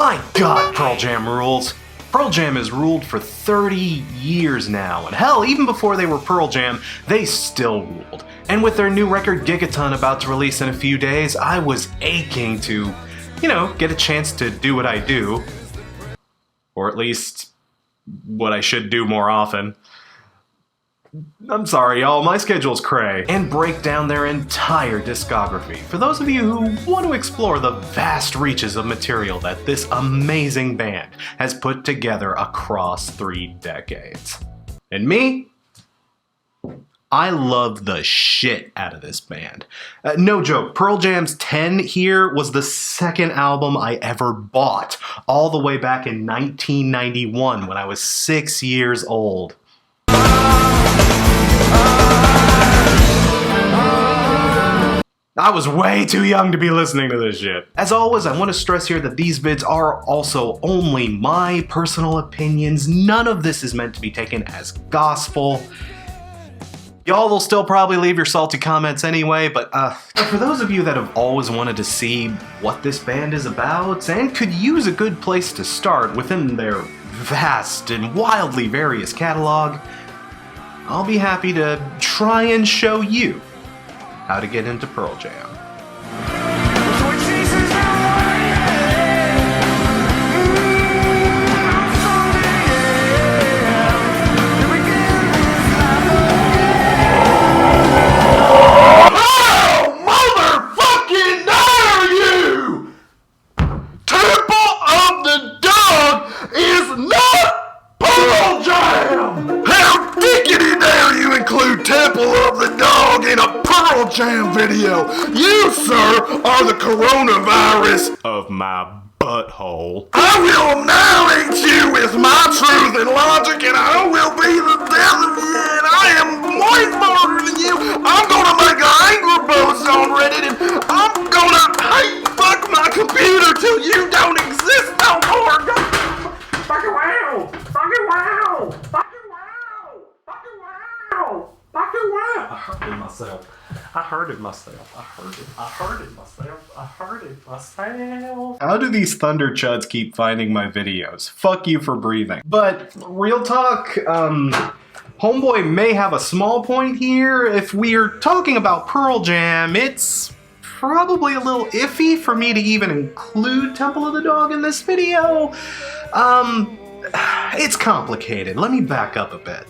My god, Pearl Jam rules. Pearl Jam has ruled for 30 years now, and hell, even before they were Pearl Jam, they still ruled. And with their new record Gigaton about to release in a few days, I was aching to, get a chance to do what I do. Or at least, what I should do more often. I'm sorry, y'all, my schedule's cray. And break down their entire discography for those of you who want to explore the vast reaches of material that this amazing band has put together across 3 decades. And me? I love the shit out of this band. No joke, Pearl Jam's 10 here was the second album I ever bought, all the way back in 1991 when I was 6 years old. I was way too young to be listening to this shit. As always, I want to stress here that these vids are also only my personal opinions. None of this is meant to be taken as gospel. Y'all will still probably leave your salty comments anyway, but for those of you that have always wanted to see what this band is about and could use a good place to start within their vast and wildly various catalog, I'll be happy to try and show you how to get into Pearl Jam. Jam video. You, sir, are the coronavirus of my butthole. I will annihilate you with my truth and logic, and I will be the death of you, and I am way smarter than you. I'm gonna make an anger post on Reddit, and I'm gonna fuck my computer till you don't exist no more. Fucking wow! Fucking wow! Fucking wow! Fucking wow! Fucking wow! I hurted myself. How do these thunder chuds keep finding my videos? Fuck you for breathing. But, real talk, Homeboy may have a small point here. If we're talking about Pearl Jam, it's probably a little iffy for me to even include Temple of the Dog in this video. It's complicated. Let me back up a bit.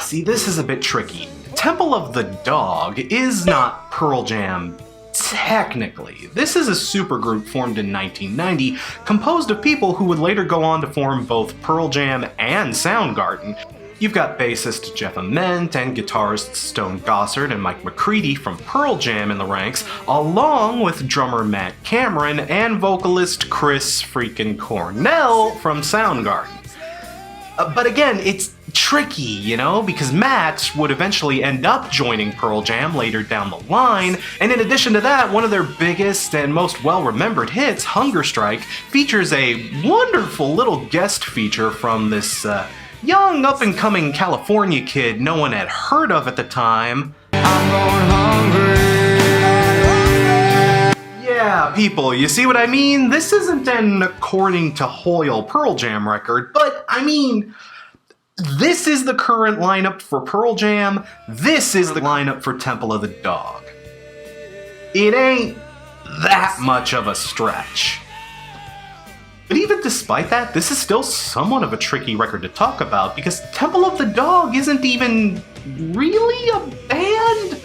See, this is a bit tricky. Temple of the Dog is not Pearl Jam technically. This is a supergroup formed in 1990, composed of people who would later go on to form both Pearl Jam and Soundgarden. You've got bassist Jeff Ament and guitarists Stone Gossard and Mike McCready from Pearl Jam in the ranks, along with drummer Matt Cameron and vocalist Chris freaking Cornell from Soundgarden. But again, it's tricky, because Matt would eventually end up joining Pearl Jam later down the line, and in addition to that, one of their biggest and most well-remembered hits, Hunger Strike, features a wonderful little guest feature from this young up-and-coming California kid no one had heard of at the time. I'm going hungry. Yeah, people, you see what I mean? This isn't an according to Hoyle Pearl Jam record, but this is the current lineup for Pearl Jam, this is the lineup for Temple of the Dog. It ain't that much of a stretch. But even despite that, this is still somewhat of a tricky record to talk about because Temple of the Dog isn't even really a band.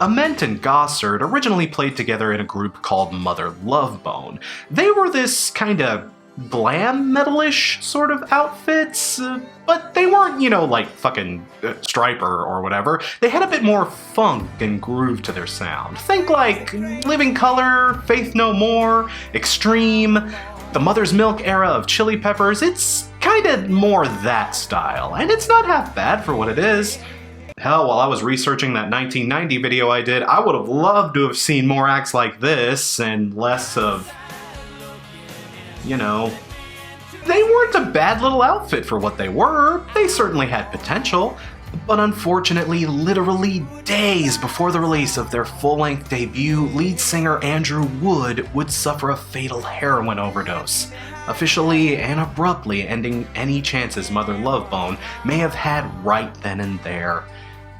Ament and Gossard originally played together in a group called Mother Love Bone. They were this kind of glam metal-ish sort of outfits, but they weren't, like fucking Striper or whatever. They had a bit more funk and groove to their sound. Think like Living Colour, Faith No More, Extreme, the Mother's Milk era of Chili Peppers. It's kind of more that style, and it's not half bad for what it is. Hell, while I was researching that 1990 video I did, I would have loved to have seen more acts like this and less of, they weren't a bad little outfit for what they were. They certainly had potential. But unfortunately, literally days before the release of their full-length debut, lead singer Andrew Wood would suffer a fatal heroin overdose, officially and abruptly ending any chances Mother Love Bone may have had right then and there.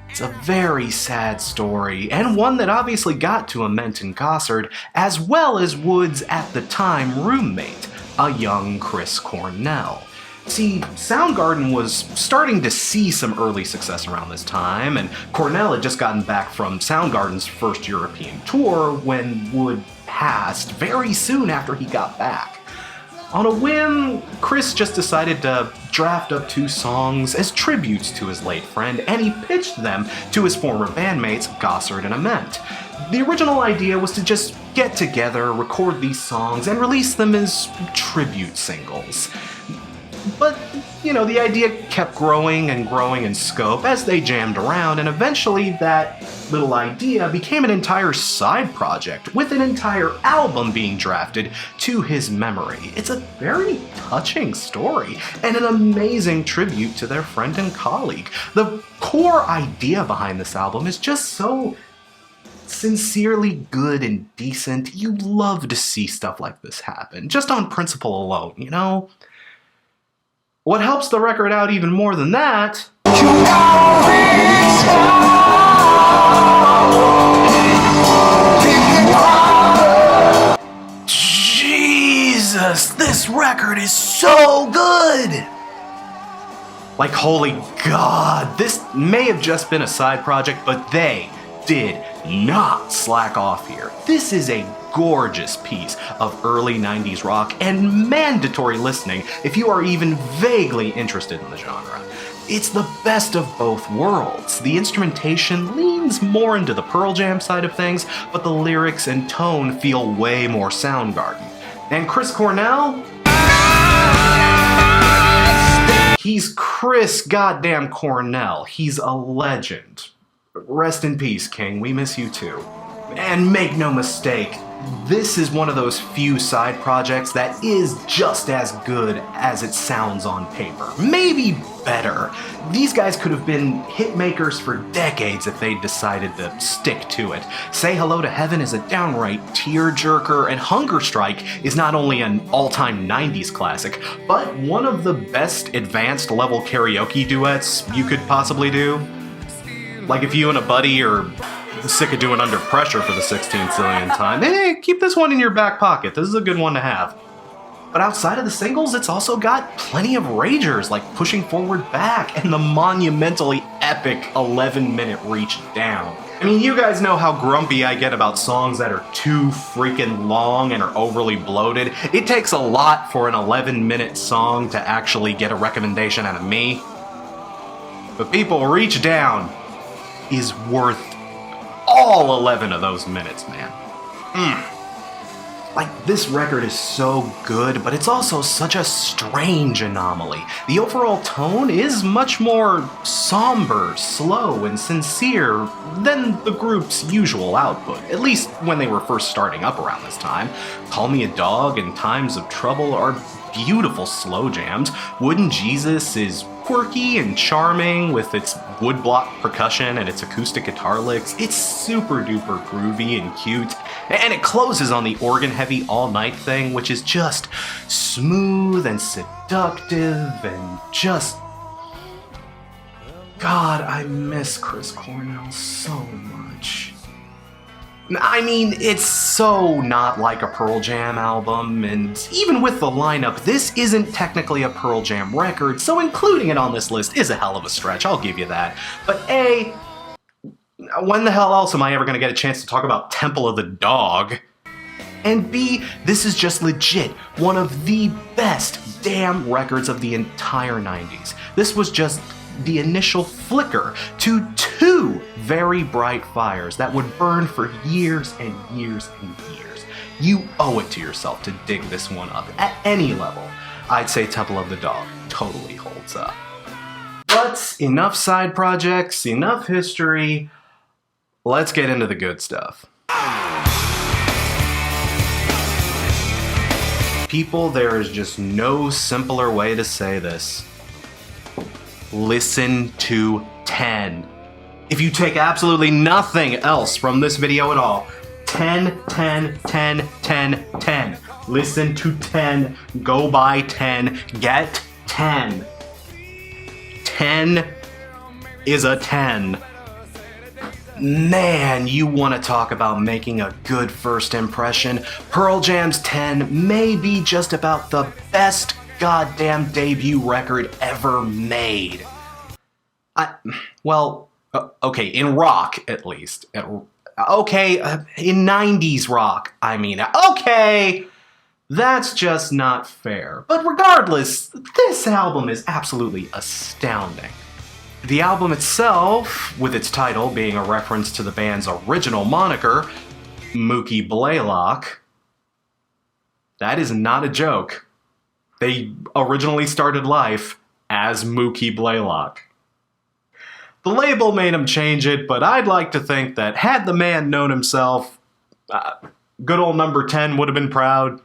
It's a very sad story, and one that obviously got to Ament and Gossard, as well as Wood's at the time roommate, a young Chris Cornell. See, Soundgarden was starting to see some early success around this time, and Cornell had just gotten back from Soundgarden's first European tour when Wood passed very soon after he got back. On a whim, Chris just decided to draft up 2 songs as tributes to his late friend, and he pitched them to his former bandmates, Gossard and Ament. The original idea was to just get together, record these songs, and release them as tribute singles. But, the idea kept growing and growing in scope as they jammed around, and eventually that little idea became an entire side project, with an entire album being drafted to his memory. It's a very touching story, and an amazing tribute to their friend and colleague. The core idea behind this album is just so sincerely good and decent. You love to see stuff like this happen, just on principle alone, What helps the record out even more than that Jesus, this record is so good! Like, holy God, this may have just been a side project, but they did not slack off here. This is a gorgeous piece of early 90s rock and mandatory listening if you are even vaguely interested in the genre. It's the best of both worlds. The instrumentation leans more into the Pearl Jam side of things, but the lyrics and tone feel way more Soundgarden. And Chris Cornell? He's Chris goddamn Cornell. He's a legend. Rest in peace, King. We miss you too. And make no mistake, this is one of those few side projects that is just as good as it sounds on paper. Maybe better. These guys could have been hit makers for decades if they'd decided to stick to it. Say Hello to Heaven is a downright tearjerker, and Hunger Strike is not only an all-time 90s classic, but one of the best advanced level karaoke duets you could possibly do. Like if you and a buddy are sick of doing Under Pressure for the 16th zillionth time, hey, keep this one in your back pocket. This is a good one to have. But outside of the singles, it's also got plenty of ragers like Pushing Forward Back and the monumentally epic 11-minute Reach Down. I mean, you guys know how grumpy I get about songs that are too freaking long and are overly bloated. It takes a lot for an 11-minute song to actually get a recommendation out of me. But people, Reach Down is worth all 11 of those minutes, man. Like, this record is so good, but it's also such a strange anomaly. The overall tone is much more somber, slow, and sincere than the group's usual output, at least when they were first starting up around this time. Call Me a Dog and Times of Trouble are beautiful slow jams. Wooden Jesus is quirky and charming with its woodblock percussion and its acoustic guitar licks. It's super duper groovy and cute, and it closes on the organ-heavy All Night thing, which is just smooth and seductive and just... God, I miss Chris Cornell so much. I mean, it's so not like a Pearl Jam album, and even with the lineup, this isn't technically a Pearl Jam record, so including it on this list is a hell of a stretch, I'll give you that. But A, when the hell else am I ever going to get a chance to talk about Temple of the Dog? And B, this is just legit one of the best damn records of the entire 90s. This was just the initial flicker to two very bright fires that would burn for years and years and years. You owe it to yourself to dig this one up at any level. I'd say Temple of the Dog totally holds up. But enough side projects, enough history. Let's get into the good stuff. People, there is just no simpler way to say this. listen to 10. If you take absolutely nothing else from this video at all, 10, 10, 10, 10, 10. Listen to 10, go by 10, get 10. 10 is a 10. Man, you want to talk about making a good first impression. Pearl Jam's 10 may be just about the best goddamn debut record ever made. Okay, in rock, at least. Okay, in 90s rock, I mean. Okay, that's just not fair. But regardless, this album is absolutely astounding. The album itself, with its title being a reference to the band's original moniker, Mookie Blaylock, that is not a joke. They originally started life as Mookie Blaylock. The label made him change it, but I'd like to think that had the man known himself, good old number 10 would have been proud.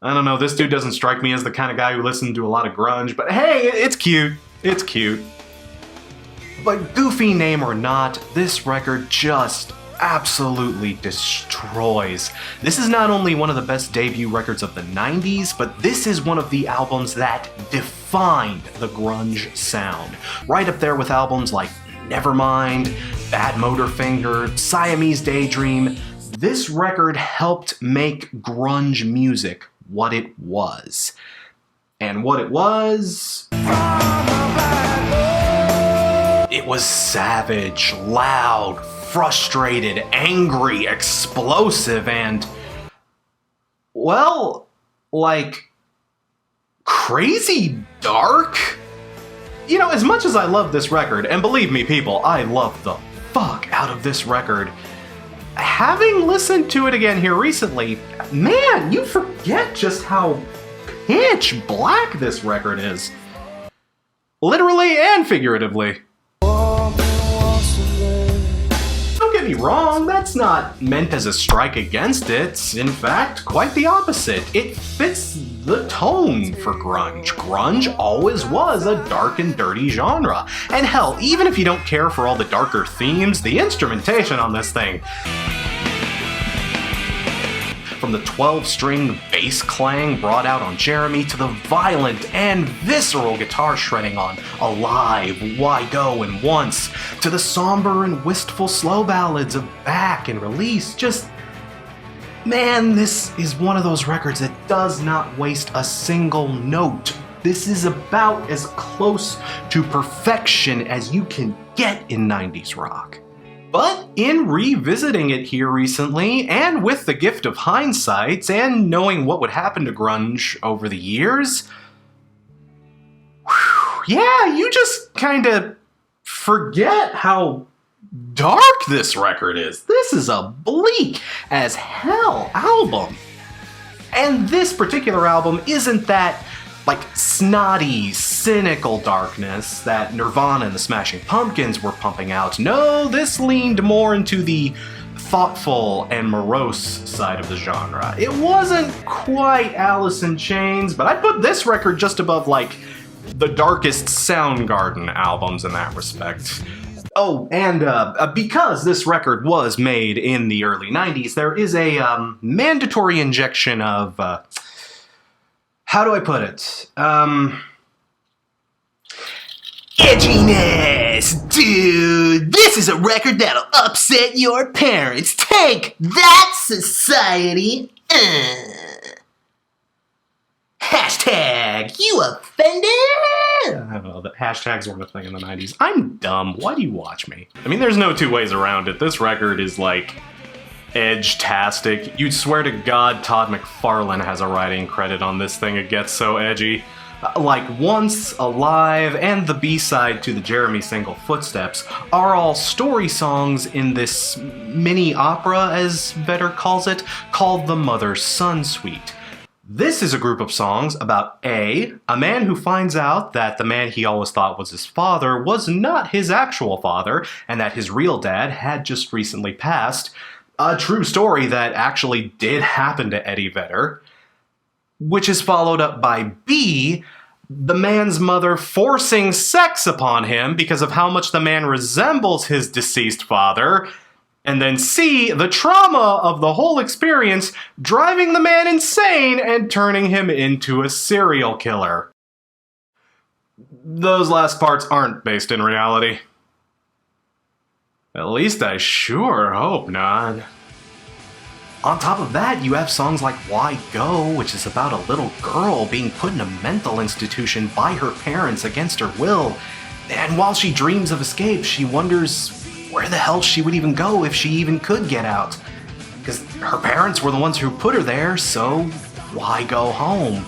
I don't know, this dude doesn't strike me as the kind of guy who listened to a lot of grunge, but hey, it's cute. It's cute. But goofy name or not, this record just absolutely destroys. This is not only one of the best debut records of the 90s, but this is one of the albums that defined the grunge sound. Right up there with albums like Nevermind, Bad Motorfinger, Siamese Daydream. This record helped make grunge music what it was. And what it was... it was savage, loud, frustrated, angry, explosive, and, well, like, crazy dark? You know, as much as I love this record, and believe me, people, I love the fuck out of this record, having listened to it again here recently, man, you forget just how pitch black this record is. Literally and figuratively. Don't get me wrong, that's not meant as a strike against it. In fact, quite the opposite. It fits the tone for grunge. Grunge always was a dark and dirty genre. And hell, even if you don't care for all the darker themes, the instrumentation on this thing, from the 12-string bass clang brought out on Jeremy to the violent and visceral guitar shredding on Alive, Why Go, and Once, to the somber and wistful slow ballads of Back and Release, just... man, this is one of those records that does not waste a single note. This is about as close to perfection as you can get in 90s rock. But in revisiting it here recently, and with the gift of hindsight, and knowing what would happen to grunge over the years, yeah, you just kinda forget how dark this record is. This is a bleak as hell album. And this particular album isn't that, like, snotty, cynical darkness that Nirvana and the Smashing Pumpkins were pumping out. No, this leaned more into the thoughtful and morose side of the genre. It wasn't quite Alice in Chains, but I'd put this record just above, like, the darkest Soundgarden albums in that respect. Oh, and because this record was made in the early 90s, there is a mandatory injection of... how do I put it? Edginess! Dude, this is a record that'll upset your parents. Take that, society! Hashtag, you offended? I don't know, that hashtags weren't a thing in the 90s. I'm dumb. Why do you watch me? I mean, there's no two ways around it. This record is like... edge-tastic. You'd swear to God Todd McFarlane has a writing credit on this thing, it gets so edgy. Like Once, Alive, and the B-side to the Jeremy single Footsteps are all story songs in this mini-opera, as Vedder calls it, called the Mother-Son Suite. This is a group of songs about a man who finds out that the man he always thought was his father was not his actual father, and that his real dad had just recently passed. A true story that actually did happen to Eddie Vedder, which is followed up by B, the man's mother forcing sex upon him because of how much the man resembles his deceased father, and then C, the trauma of the whole experience driving the man insane and turning him into a serial killer. Those last parts aren't based in reality. At least I sure hope not. On top of that, you have songs like Why Go, which is about a little girl being put in a mental institution by her parents against her will. And while she dreams of escape, she wonders where the hell she would even go if she even could get out. Because her parents were the ones who put her there, so why go home?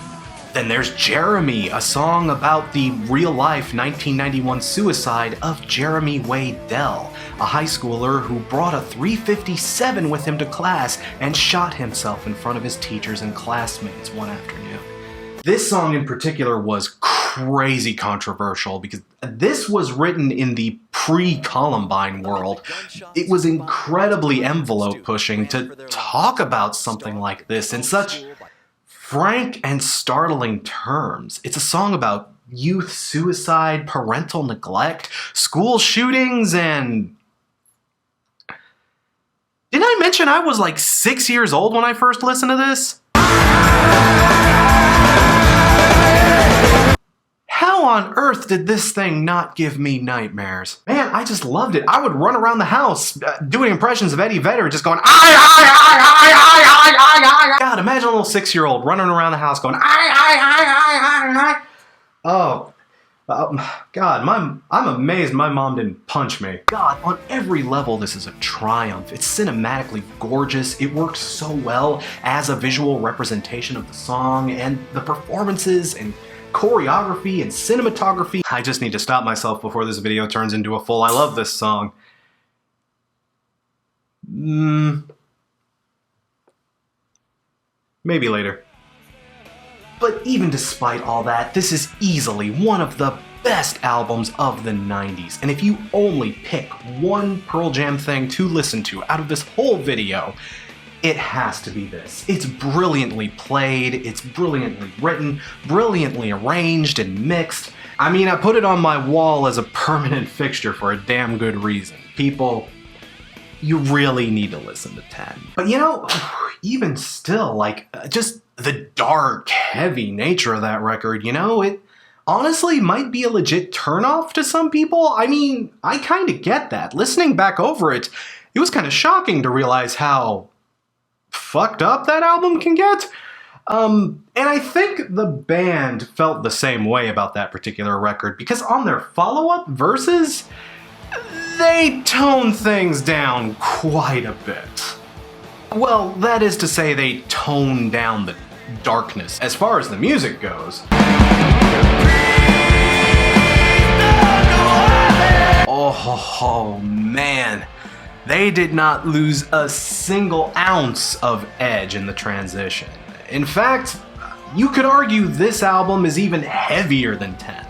Then there's Jeremy, a song about the real-life 1991 suicide of Jeremy Waddell, a high schooler who brought a .357 with him to class and shot himself in front of his teachers and classmates one afternoon. This song in particular was crazy controversial because this was written in the pre-Columbine world. It was incredibly envelope-pushing to talk about something like this in such frank and startling terms. It's a song about youth suicide, parental neglect, school shootings, and... Did I mention I was like 6 years old when I first listened to this? How on earth did this thing not give me nightmares? Man, I just loved it. I would run around the house doing impressions of Eddie Vedder, just going, I. God, imagine a little 6-year-old running around the house going, I. Oh, God, I'm amazed my mom didn't punch me. God, on every level, this is a triumph. It's cinematically gorgeous. It works so well as a visual representation of the song, and the performances and choreography and cinematography. I just need to stop myself before this video turns into a full I love this song. Maybe later. But even despite all that, this is easily one of the best albums of the 90s. And if you only pick one Pearl Jam thing to listen to out of this whole video, it has to be this. It's brilliantly played, it's brilliantly written, brilliantly arranged and mixed. I mean, I put it on my wall as a permanent fixture for a damn good reason. People, you really need to listen to 10. But you know, even still, like, just the dark, heavy nature of that record, you know, it honestly might be a legit turnoff to some people. I mean, I kind of get that. Listening back over it, it was kind of shocking to realize how fucked up that album can get. And I think the band felt the same way about that particular record, because on their follow-up verses, they tone things down quite a bit. Well, that is to say, they tone down the darkness as far as the music goes. Oh man. They did not lose a single ounce of edge in the transition. In fact, you could argue this album is even heavier than 10.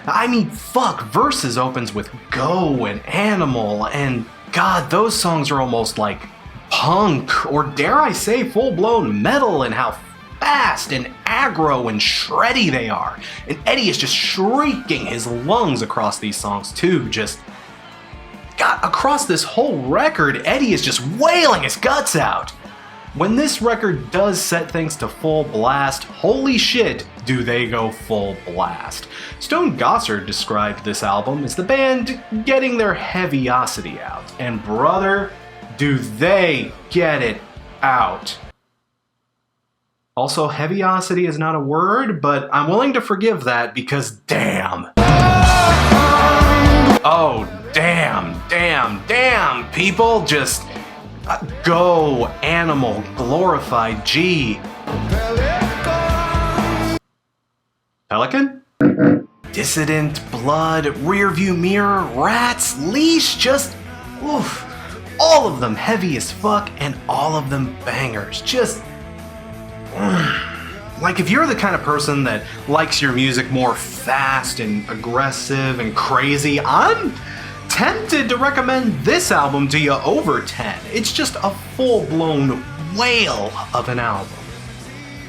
I mean, fuck, Versus opens with Go and Animal, and God, those songs are almost like punk, or dare I say full-blown metal, and how fast and aggro and shreddy they are. And Eddie is just shrieking his lungs across these songs too, just... God, across this whole record, Eddie is just wailing his guts out. When this record does set things to full blast, holy shit, do they go full blast. Stone Gossard described this album as the band getting their heaviosity out. And brother, do they get it out. Also, heaviosity is not a word, but I'm willing to forgive that because damn. Oh, damn, people, just go, Animal, Glorified, G. Pelican? Dissident, Blood, Rearview Mirror, Rats, Leash, just, oof. All of them heavy as fuck, and all of them bangers. Just, like, if you're the kind of person that likes your music more fast and aggressive and crazy, I'm tempted to recommend this album to you over 10. It's just a full-blown whale of an album.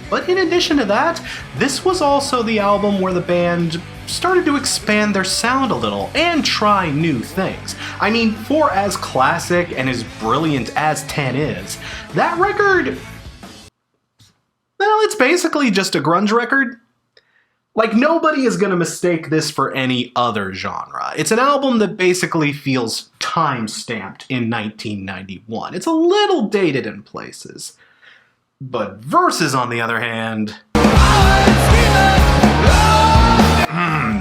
But in addition to that, this was also the album where the band started to expand their sound a little and try new things. I mean, for as classic and as brilliant as 10 is, that record, well, it's basically just a grunge record. Like, nobody is gonna mistake this for any other genre. It's an album that basically feels time-stamped in 1991. It's a little dated in places. But Versus, on the other hand...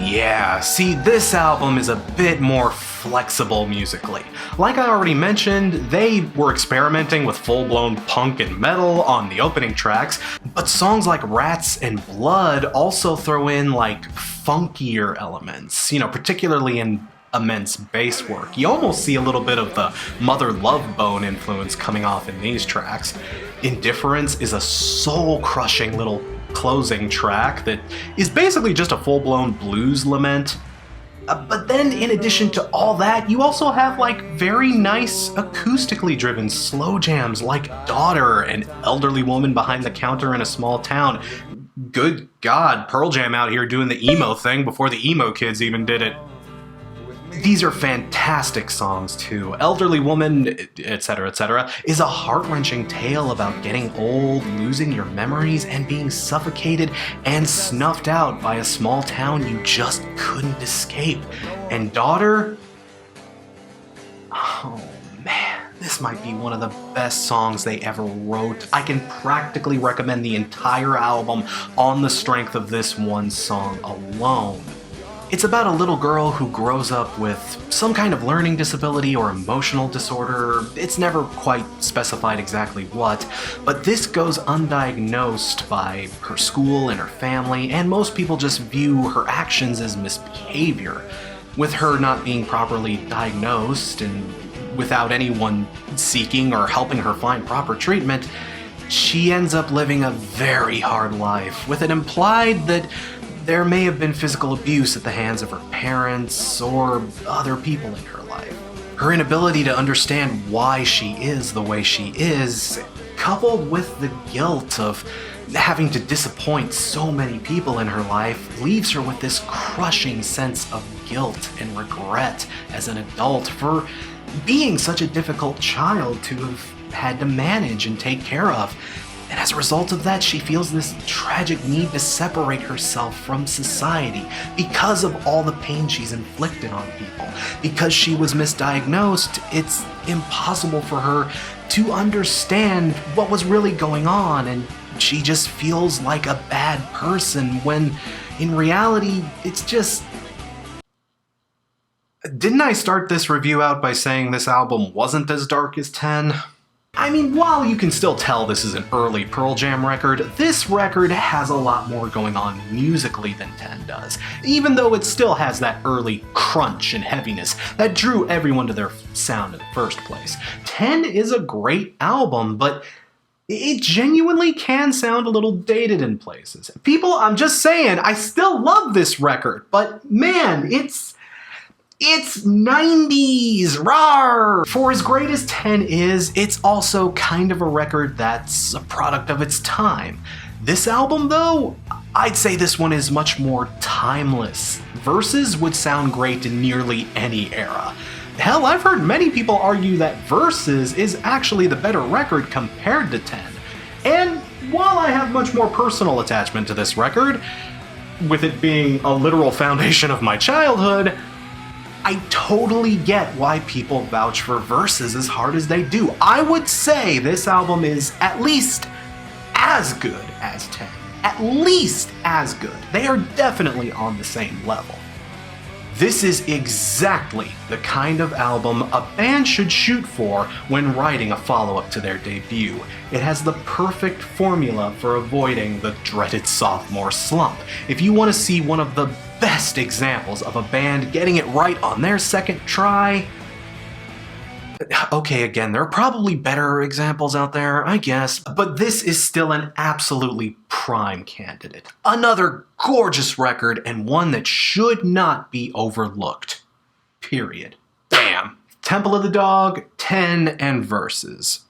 yeah, see, this album is a bit more flexible musically. Like I already mentioned, they were experimenting with full-blown punk and metal on the opening tracks, but songs like Rats and Blood also throw in, like, funkier elements, you know, particularly in immense bass work. You almost see a little bit of the Mother Love Bone influence coming off in these tracks. Indifference is a soul-crushing little closing track that is basically just a full-blown blues lament. But then, in addition to all that, you also have, like, very nice acoustically driven slow jams like Daughter, an elderly woman behind the counter in a small town. Good God, Pearl Jam out here doing the emo thing before the emo kids even did it. These are fantastic songs too. Elderly Woman, etc., is a heart-wrenching tale about getting old, losing your memories, and being suffocated and snuffed out by a small town you just couldn't escape. And Daughter? Oh man, this might be one of the best songs they ever wrote. I can practically recommend the entire album on the strength of this one song alone. It's about a little girl who grows up with some kind of learning disability or emotional disorder. It's never quite specified exactly what, but this goes undiagnosed by her school and her family, and most people just view her actions as misbehavior. With her not being properly diagnosed and without anyone seeking or helping her find proper treatment, she ends up living a very hard life, with it implied that there may have been physical abuse at the hands of her parents or other people in her life. Her inability to understand why she is the way she is, coupled with the guilt of having to disappoint so many people in her life, leaves her with this crushing sense of guilt and regret as an adult for being such a difficult child to have had to manage and take care of. And as a result of that, she feels this tragic need to separate herself from society because of all the pain she's inflicted on people. Because she was misdiagnosed, it's impossible for her to understand what was really going on, and she just feels like a bad person when in reality, it's just... Didn't I start this review out by saying this album wasn't as dark as 10? I mean, while you can still tell this is an early Pearl Jam record, this record has a lot more going on musically than 10 does, even though it still has that early crunch and heaviness that drew everyone to their sound in the first place. 10 is a great album, but it genuinely can sound a little dated in places. People, I'm just saying, I still love this record, but man, it's 90s, rawr! For as great as 10 is, it's also kind of a record that's a product of its time. This album, though, I'd say this one is much more timeless. Versus would sound great in nearly any era. Hell, I've heard many people argue that Versus is actually the better record compared to 10. And while I have much more personal attachment to this record, with it being a literal foundation of my childhood, I totally get why people vouch for Versus as hard as they do. I would say this album is at least as good as 10. At least as good. They are definitely on the same level. This is exactly the kind of album a band should shoot for when writing a follow-up to their debut. It has the perfect formula for avoiding the dreaded sophomore slump. If you want to see one of the best examples of a band getting it right on their second try... Okay, again, there are probably better examples out there, I guess, but this is still an absolutely prime candidate. Another gorgeous record, and one that should not be overlooked. Period. Damn. Temple of the Dog, 10, and Versus.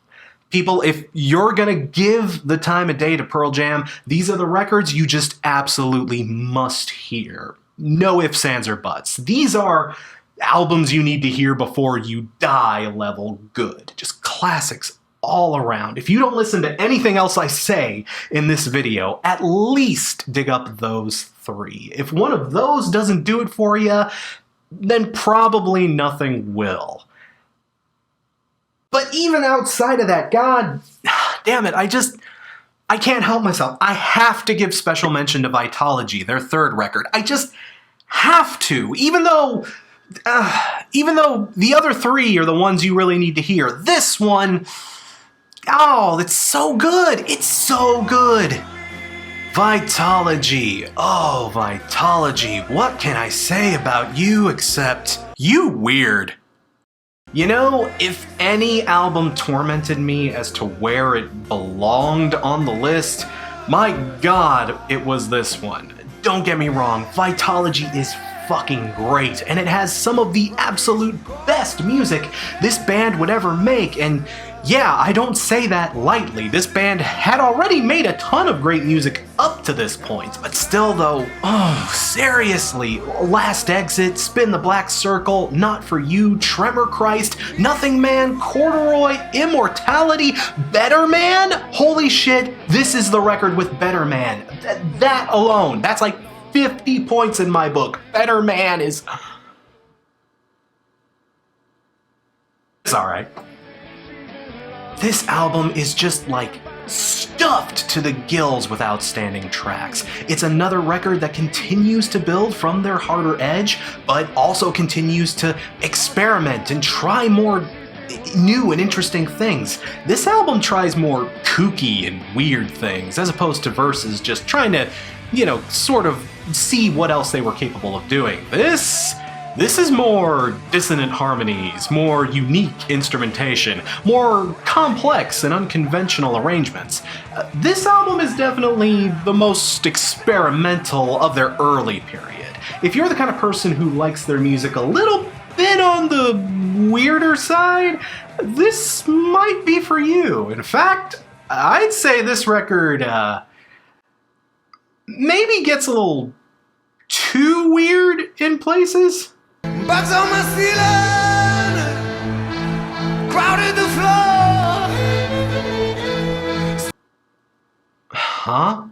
People, if you're gonna give the time of day to Pearl Jam, these are the records you just absolutely must hear. No ifs, ands, or buts. These are albums you need to hear before you die level good. Just classics all around. If you don't listen to anything else I say in this video, at least dig up those 3. If one of those doesn't do it for you, then probably nothing will. But even outside of that, god damn it, I can't help myself. I have to give special mention to Vitalogy, their 3rd record. I just have to, even though the other 3 are the ones you really need to hear. This one, oh, it's so good. It's so good. Vitalogy. Oh, Vitalogy. What can I say about you except you weird? You know, if any album tormented me as to where it belonged on the list, my god, it was this one. Don't get me wrong, Vitalogy is fucking great, and it has some of the absolute best music this band would ever make, and yeah, I don't say that lightly. This band had already made a ton of great music up to this point, but still though, oh, seriously, Last Exit, Spin the Black Circle, Not For You, Tremor Christ, Nothing Man, Corduroy, Immortality, Better Man? Holy shit, this is the record with Better Man. That alone, that's like 50 points in my book. Better Man is... It's alright. This album is just like stuffed to the gills with outstanding tracks. It's another record that continues to build from their harder edge, but also continues to experiment and try more new and interesting things. This album tries more kooky and weird things, as opposed to Versus just trying to, you know, sort of see what else they were capable of doing. This is more dissonant harmonies, more unique instrumentation, more complex and unconventional arrangements. This album is definitely the most experimental of their early period. If you're the kind of person who likes their music a little bit on the weirder side, this might be for you. In fact, I'd say this record maybe gets a little too weird in places. Bugs on my ceiling, crowded the floor. Huh?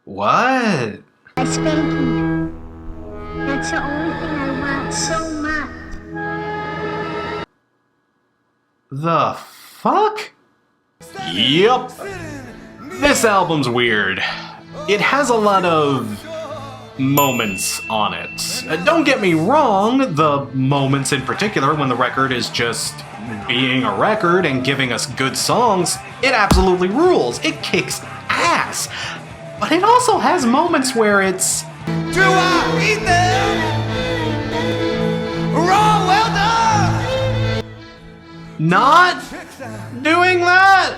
What? I spank you. That's the only thing I want so much. The fuck? Yep. This album's weird. It has a lot of moments on it. Don't get me wrong, the moments in particular when the record is just being a record and giving us good songs, it absolutely rules. It kicks ass. But it also has moments where it's... Do I eat them? Raw, well done. not doing that?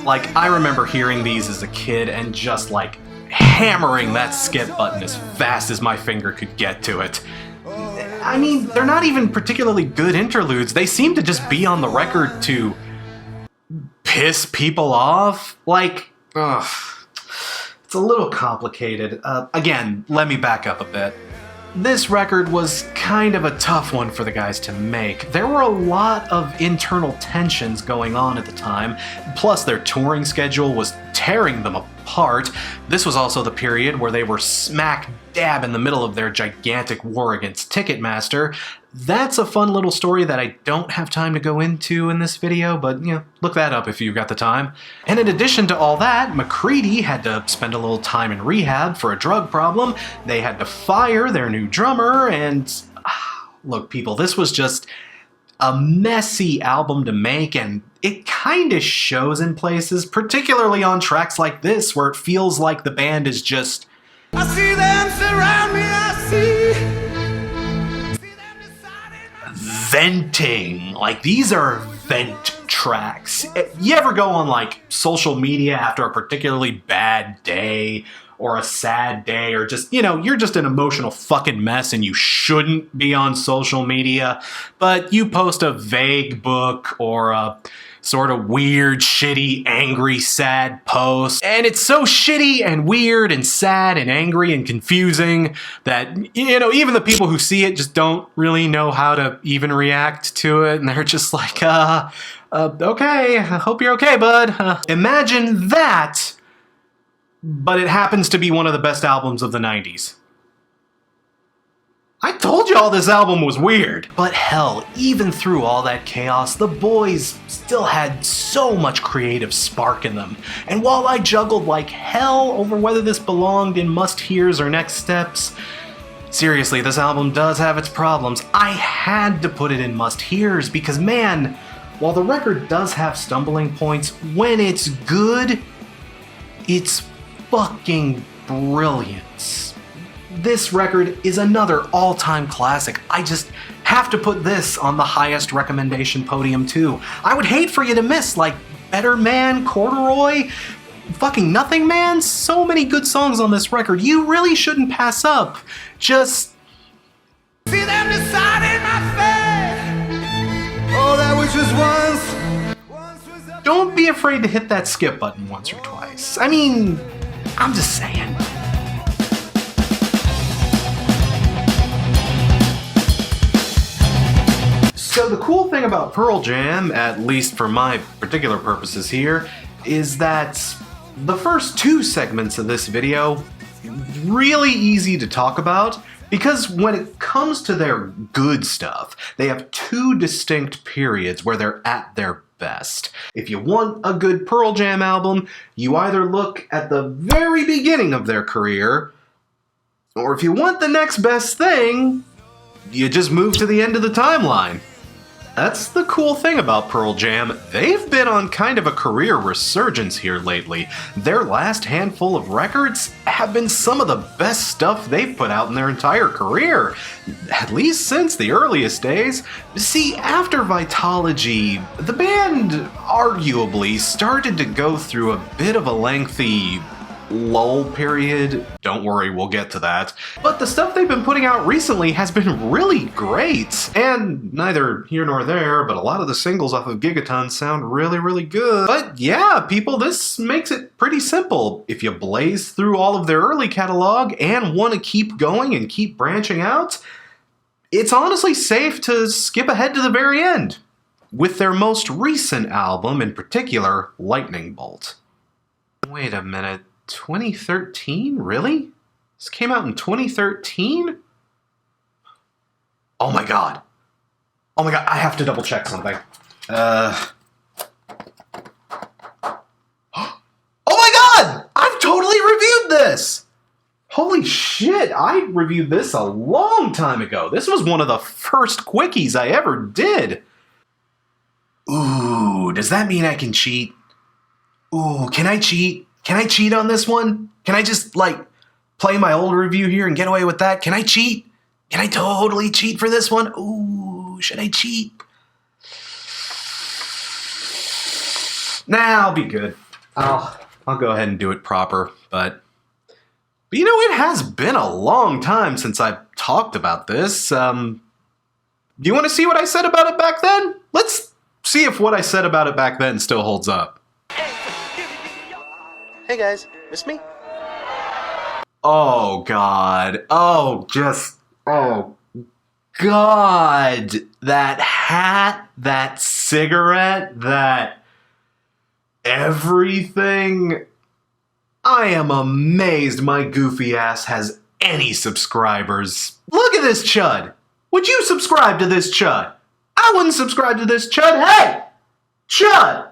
Like, I remember hearing these as a kid and just, like, hammering that skip button as fast as my finger could get to it. I mean, they're not even particularly good interludes. They seem to just be on the record to piss people off. Like, ugh. It's a little complicated. Again, let me back up a bit. This record was kind of a tough one for the guys to make. There were a lot of internal tensions going on at the time, plus their touring schedule was tearing them apart. This was also the period where they were smack dab in the middle of their gigantic war against Ticketmaster. That's a fun little story that I don't have time to go into in this video, but, you know, look that up if you've got the time. And in addition to all that, McCready had to spend a little time in rehab for a drug problem. They had to fire their new drummer, and look, people, this was just a messy album to make, and it kind of shows in places, particularly on tracks like this, where it feels like the band is just... I see them surround me, I see venting. Like, these are vent tracks. You ever go on, like, social media after a particularly bad day, or a sad day, or just, you're just an emotional fucking mess and you shouldn't be on social media, but you post a vague book or a sort of weird, shitty, angry, sad post. And it's so shitty and weird and sad and angry and confusing that, even the people who see it just don't really know how to even react to it. And they're just like, okay, I hope you're okay, bud. Imagine that, but it happens to be one of the best albums of the 90s. I told y'all this album was weird. But hell, even through all that chaos, the boys still had so much creative spark in them. And while I juggled like hell over whether this belonged in must-hears or next steps, seriously, this album does have its problems. I had to put it in must-hears because, man, while the record does have stumbling points, when it's good, it's fucking brilliant. This record is another all-time classic. I just have to put this on the highest recommendation podium too. I would hate for you to miss, like, Better Man, Corduroy, fucking Nothing Man. So many good songs on this record. You really shouldn't pass up. Just See them deciding my fate. Oh, that was just once was a don't be afraid to hit that skip button once or twice. I mean, I'm just saying. So the cool thing about Pearl Jam, at least for my particular purposes here, is that the first two segments of this video, really easy to talk about, because when it comes to their good stuff, they have two distinct periods where they're at their best. If you want a good Pearl Jam album, you either look at the very beginning of their career, or if you want the next best thing, you just move to the end of the timeline. That's the cool thing about Pearl Jam. They've been on kind of a career resurgence here lately. Their last handful of records have been some of the best stuff they've put out in their entire career, at least since the earliest days. See, after Vitalogy, the band arguably started to go through a bit of a lengthy lull period. Don't worry, we'll get to that. But the stuff they've been putting out recently has been really great. And neither here nor there, but a lot of the singles off of Gigaton sound really, really good. But yeah, people, this makes it pretty simple. If you blaze through all of their early catalog and want to keep going and keep branching out, it's honestly safe to skip ahead to the very end, with their most recent album, in particular, Lightning Bolt. Wait a minute. 2013? Really? This came out in 2013? Oh my god. Oh my god, I have to double check something. Oh my god! I've totally reviewed this! Holy shit, I reviewed this a long time ago. This was one of the first quickies I ever did. Ooh, does that mean I can cheat? Ooh, can I cheat? Can I cheat on this one? Can I just, play my old review here and get away with that? Can I cheat? Can I totally cheat for this one? Ooh, should I cheat? Nah, I'll be good. I'll go ahead and do it proper, but it has been a long time since I've talked about this. Do you want to see what I said about it back then? Let's see if what I said about it back then still holds up. Hey guys, miss me? Oh god. Oh god. That hat, that cigarette, that everything. I am amazed my goofy ass has any subscribers. Look at this chud. Would you subscribe to this chud? I wouldn't subscribe to this chud. Hey! Chud!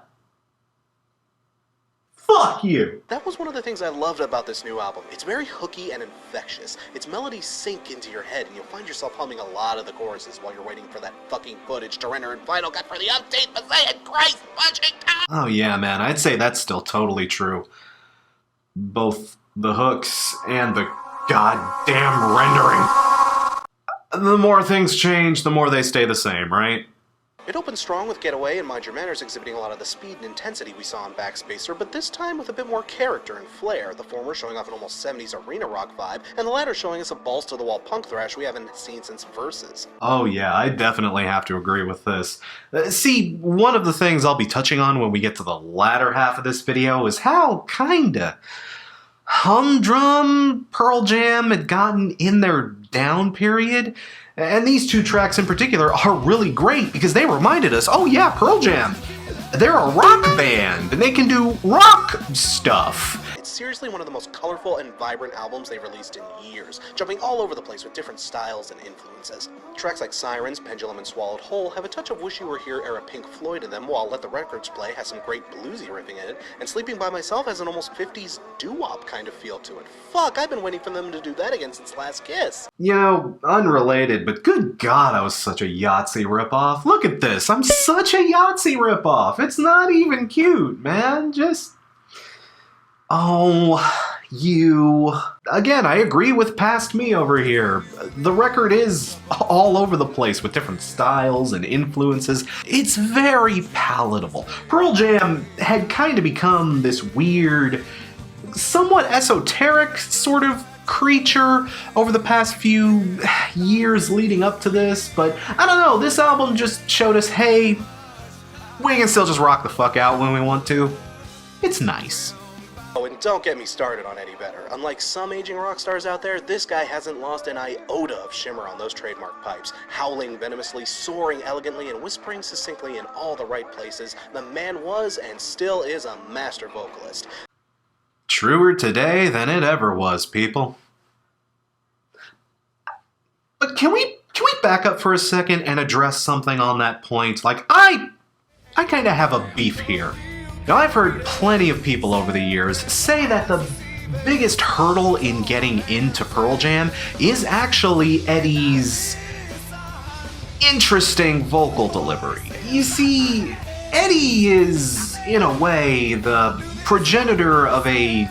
Fuck you. That was one of the things I loved about this new album. It's very hooky and infectious. Its melodies sink into your head, and you'll find yourself humming a lot of the choruses while you're waiting for that fucking footage to render in Final Cut for the update Messiah Christ punching time. Oh yeah, man, I'd say that's still totally true. Both the hooks and the goddamn rendering. The more things change, the more they stay the same, right? It opened strong with Getaway and Mind Your Manners exhibiting a lot of the speed and intensity we saw in Backspacer, but this time with a bit more character and flair, the former showing off an almost 70s arena rock vibe, and the latter showing us a balls-to-the-wall punk thrash we haven't seen since Versus. Oh yeah, I definitely have to agree with this. See, one of the things I'll be touching on when we get to the latter half of this video is how kinda humdrum Pearl Jam had gotten in their down period. And these two tracks in particular are really great because they reminded us, oh yeah, Pearl Jam, they're a rock band and they can do rock stuff. It's seriously one of the most colorful and vibrant albums they've released in years, jumping all over the place with different styles and influences. Tracks like Sirens, Pendulum, and Swallowed Whole have a touch of Wish You Were Here era Pink Floyd in them, while Let the Records Play has some great bluesy riffing in it, and Sleeping by Myself has an almost 50s doo-wop kind of feel to it. Fuck, I've been waiting for them to do that again since Last Kiss. You know, unrelated, but good God, I was such a Yahtzee ripoff. Look at this, I'm such a Yahtzee ripoff. It's not even cute, man, just... Oh, you... Again, I agree with past me over here. The record is all over the place with different styles and influences. It's very palatable. Pearl Jam had kind of become this weird, somewhat esoteric sort of creature over the past few years leading up to this, but I don't know, this album just showed us, hey, we can still just rock the fuck out when we want to. It's nice. Oh, and don't get me started on Eddie Vedder. Unlike some aging rock stars out there, this guy hasn't lost an iota of shimmer on those trademark pipes. Howling venomously, soaring elegantly, and whispering succinctly in all the right places, the man was and still is a master vocalist. Truer today than it ever was, people. But can we back up for a second and address something on that point? Like, I kind of have a beef here. Now, I've heard plenty of people over the years say that the biggest hurdle in getting into Pearl Jam is actually Eddie's interesting vocal delivery. You see, Eddie is, in a way, the progenitor of a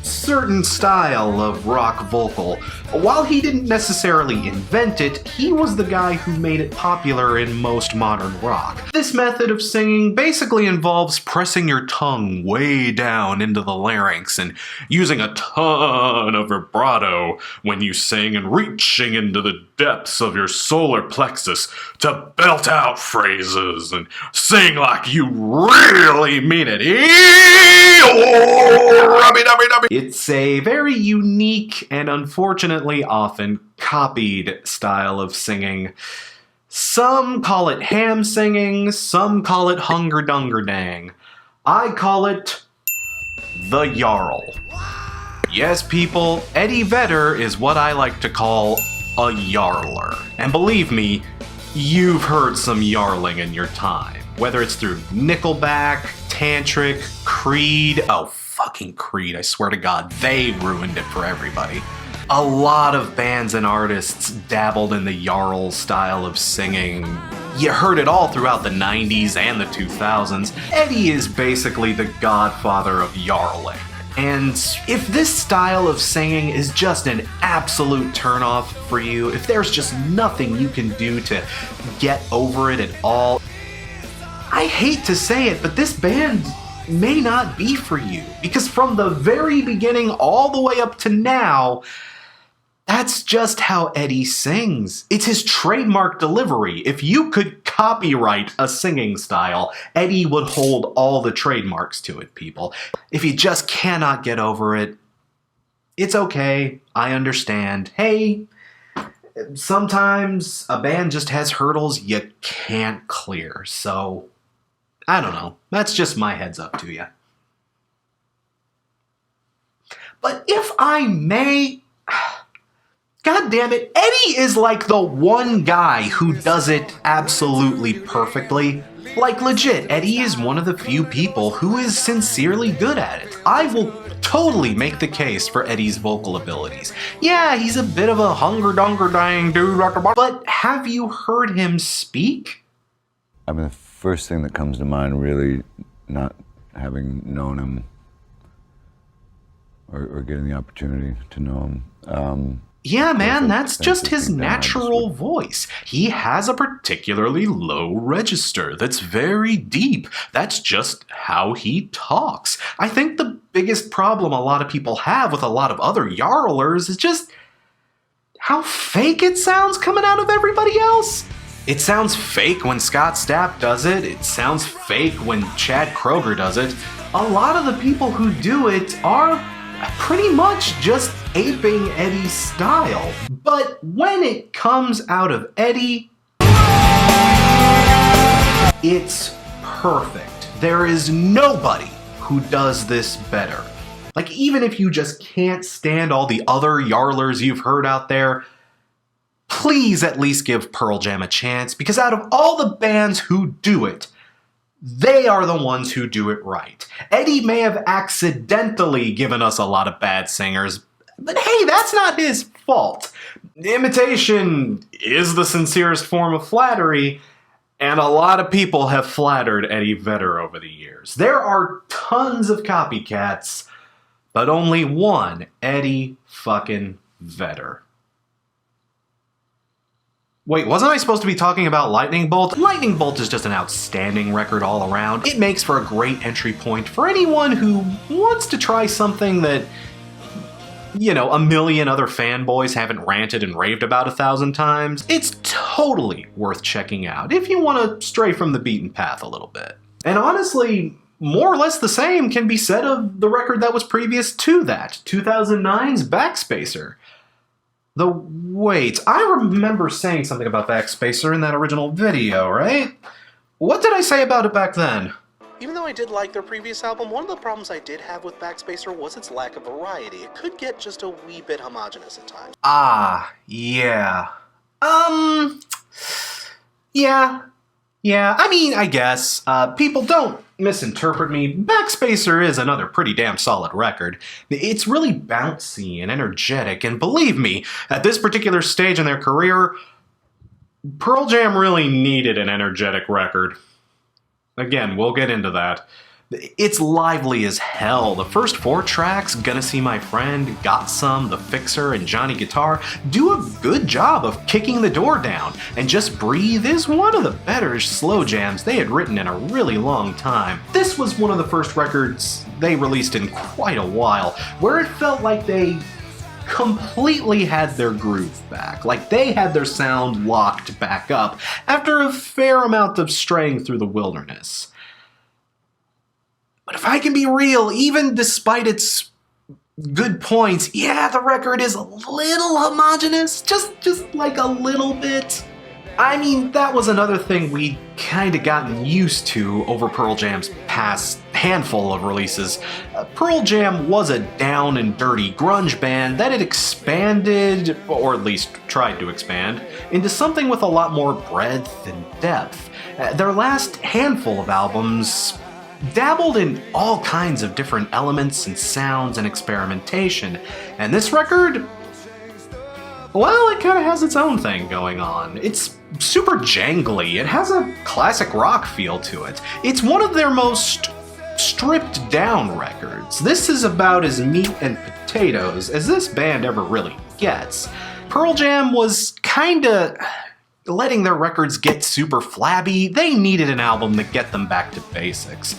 certain style of rock vocal. While he didn't necessarily invent it, he was the guy who made it popular in most modern rock. This method of singing basically involves pressing your tongue way down into the larynx and using a ton of vibrato when you sing and reaching into the depths of your solar plexus to belt out phrases and sing like you really mean it. It's a very unique and unfortunately often copied style of singing. Some call it ham singing, some call it Dunger-Dang. I call it the Jarl. Yes, people, Eddie Vedder is what I like to call a yarler. And believe me, you've heard some yarling in your time. Whether it's through Nickelback, Tantric, Creed, oh fucking Creed, I swear to God, they ruined it for everybody. A lot of bands and artists dabbled in the Jarl style of singing. You heard it all throughout the 90s and the 2000s. Eddie is basically the godfather of yarling. And if this style of singing is just an absolute turnoff for you, if there's just nothing you can do to get over it at all, I hate to say it, but this band may not be for you. Because from the very beginning all the way up to now, that's just how Eddie sings. It's his trademark delivery. If you could copyright a singing style, Eddie would hold all the trademarks to it, people. If you just cannot get over it, it's okay. I understand. Hey, sometimes a band just has hurdles you can't clear. So, I don't know. That's just my heads up to you. But if I may... God damn it, Eddie is like the one guy who does it absolutely perfectly. Like legit, Eddie is one of the few people who is sincerely good at it. I will totally make the case for Eddie's vocal abilities. Yeah, he's a bit of a Dunger-Dang dude, but have you heard him speak? I mean, the first thing that comes to mind, really, not having known him or getting the opportunity to know him, Yeah, man, that's Things just that his seem to have natural with- voice. He has a particularly low register that's very deep. That's just how he talks. I think the biggest problem a lot of people have with a lot of other Yarlers is just how fake it sounds coming out of everybody else. It sounds fake when Scott Stapp does it. It sounds fake when Chad Kroeger does it. A lot of the people who do it are pretty much just aping Eddie's style. But when it comes out of Eddie, it's perfect. There is nobody who does this better. Like, even if you just can't stand all the other Yarlers you've heard out there, please at least give Pearl Jam a chance, because out of all the bands who do it, they are the ones who do it right. Eddie may have accidentally given us a lot of bad singers, but hey, that's not his fault. Imitation is the sincerest form of flattery, and a lot of people have flattered Eddie Vedder over the years. There are tons of copycats, but only one Eddie fucking Vedder. Wait, wasn't I supposed to be talking about Lightning Bolt? Lightning Bolt is just an outstanding record all around. It makes for a great entry point for anyone who wants to try something that, you know, a million other fanboys haven't ranted and raved about 1,000 times. It's totally worth checking out if you want to stray from the beaten path a little bit. And honestly, more or less the same can be said of the record that was previous to that, 2009's Backspacer. Wait, I remember saying something about Backspacer in that original video, right? What did I say about it back then? Even though I did like their previous album, one of the problems I did have with Backspacer was its lack of variety. It could get just a wee bit homogenous at times. Ah, yeah. Yeah, I mean, I guess. People don't misinterpret me. Backspacer is another pretty damn solid record. It's really bouncy and energetic, and believe me, at this particular stage in their career, Pearl Jam really needed an energetic record. Again, we'll get into that. It's lively as hell. The first 4 tracks, Gonna See My Friend, Got Some, The Fixer, and Johnny Guitar, do a good job of kicking the door down, and Just Breathe is one of the better slow jams they had written in a really long time. This was one of the first records they released in quite a while, where it felt like they completely had their groove back, like they had their sound locked back up after a fair amount of straying through the wilderness. But if I can be real, even despite its good points, yeah, the record is a little homogenous, just like a little bit. I mean, that was another thing we'd kinda gotten used to over Pearl Jam's past handful of releases. Pearl Jam was a down and dirty grunge band that had expanded, or at least tried to expand, into something with a lot more breadth and depth. Their last handful of albums dabbled in all kinds of different elements and sounds and experimentation, and this record, well, it kind of has its own thing going on. It's super jangly, it has a classic rock feel to it. It's one of their most stripped down records. This is about as meat and potatoes as this band ever really gets. Pearl Jam was kinda letting their records get super flabby. They needed an album to get them back to basics.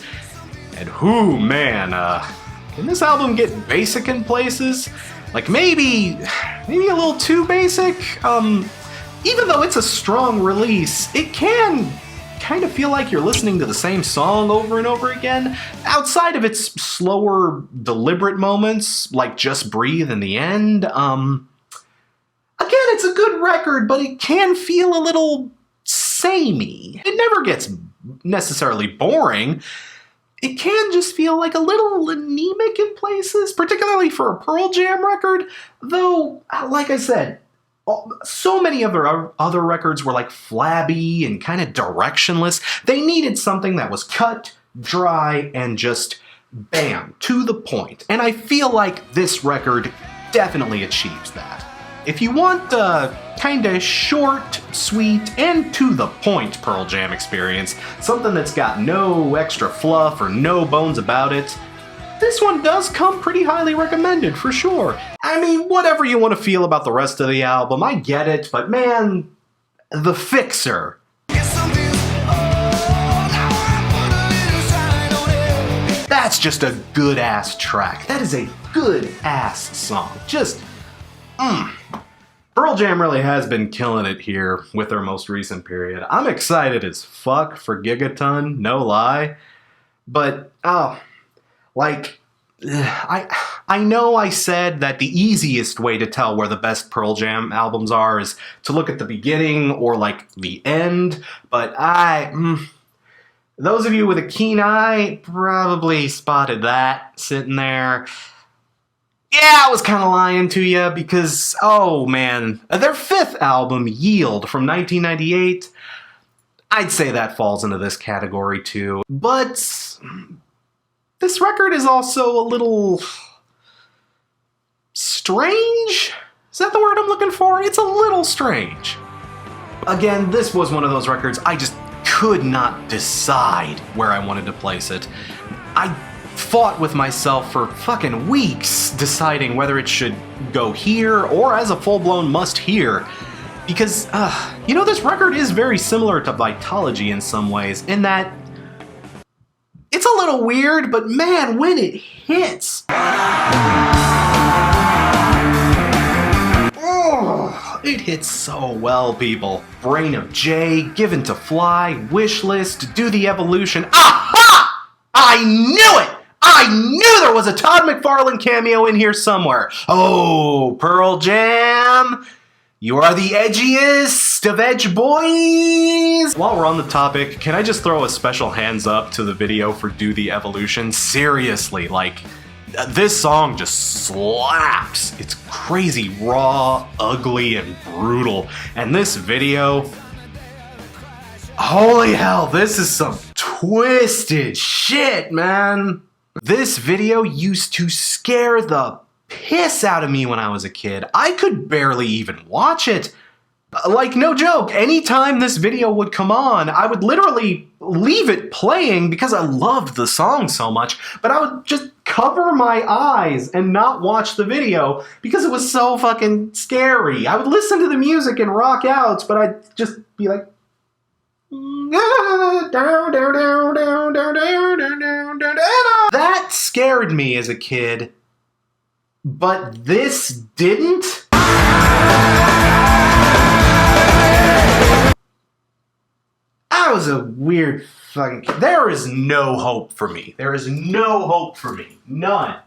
And whoo, man, can this album get basic in places? Like maybe a little too basic? Even though it's a strong release, it can kind of feel like you're listening to the same song over and over again. Outside of its slower, deliberate moments, like Just Breathe in the end, again, it's a good record, but it can feel a little samey. It never gets necessarily boring. It can just feel like a little anemic in places, particularly for a Pearl Jam record. Though, like I said, so many of their other records were like flabby and kind of directionless. They needed something that was cut, dry, and just bam, to the point. And I feel like this record definitely achieves that. If you want a kinda short, sweet, and to the point Pearl Jam experience, something that's got no extra fluff or no bones about it, this one does come pretty highly recommended, for sure. I mean, whatever you want to feel about the rest of the album, I get it, but man, The Fixer. That's just a good-ass track. That is a good-ass song. Just, Pearl Jam really has been killing it here with their most recent period. I'm excited as fuck for Gigaton, no lie. But, I know I said that the easiest way to tell where the best Pearl Jam albums are is to look at the beginning or, like, the end, but those of you with a keen eye probably spotted that sitting there. Yeah, I was kind of lying to you because, oh man, their fifth album, Yield, from 1998, I'd say that falls into this category too. But this record is also a little strange? Is that the word I'm looking for? It's a little strange. Again, this was one of those records I just could not decide where I wanted to place it. I fought with myself for fucking weeks deciding whether it should go here or as a full-blown must-hear. Because, this record is very similar to Vitalogy in some ways, in that it's a little weird, but man, when it hits... it hits so well, people. Brain of J, Given to Fly, Wishlist, Do the Evolution. Aha! I knew it! I knew there was a Todd McFarlane cameo in here somewhere. Oh, Pearl Jam, you are the edgiest of edge boys! While we're on the topic, can I just throw a special hands up to the video for Do the Evolution? Seriously, this song just slaps. It's crazy raw, ugly, and brutal. And this video, holy hell, this is some twisted shit, man. This video used to scare the piss out of me when I was a kid. I could barely even watch it. Like, no joke, anytime this video would come on, I would literally leave it playing because I loved the song so much, but I would just cover my eyes and not watch the video because it was so fucking scary. I would listen to the music and rock out, but I'd just be like... That scared me as a kid, but this didn't? That was a weird fucking... There is no hope for me. There is no hope for me. None.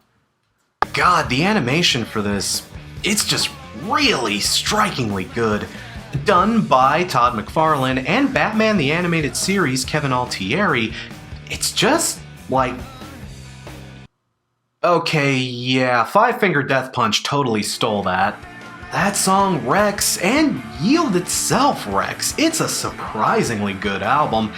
God, the animation for this, it's just really strikingly good. Done by Todd McFarlane and Batman the Animated Series' Kevin Altieri. It's just, like... Okay, yeah, Five Finger Death Punch totally stole that. That song wrecks, and Yield itself wrecks. It's a surprisingly good album.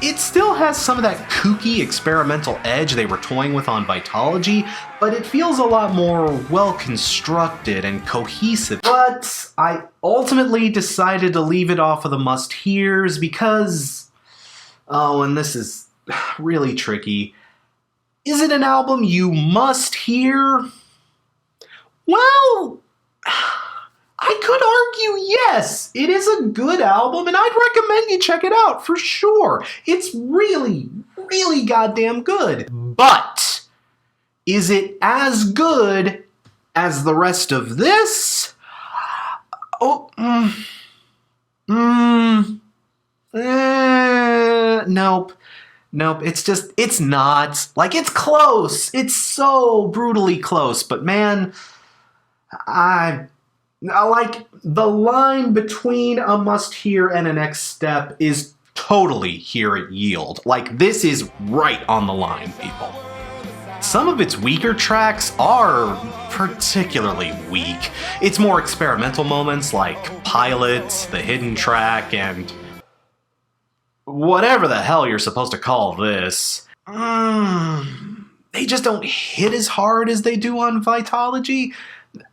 It still has some of that kooky experimental edge they were toying with on Vitalogy, but it feels a lot more well-constructed and cohesive. But I ultimately decided to leave it off of the must-hears because... Oh, and this is really tricky. Is it an album you must hear? Well... I could argue yes, it is a good album and I'd recommend you check it out for sure. It's really, really goddamn good. But is it as good as the rest of this? Oh, nope. Nope, it's not. Like, it's close. It's so brutally close, but man, like, the line between a must-hear and a next step is totally here at Yield. Like, this is right on the line, people. Some of its weaker tracks are particularly weak. It's more experimental moments like Pilot, the hidden track, and whatever the hell you're supposed to call this. They just don't hit as hard as they do on Vitalogy.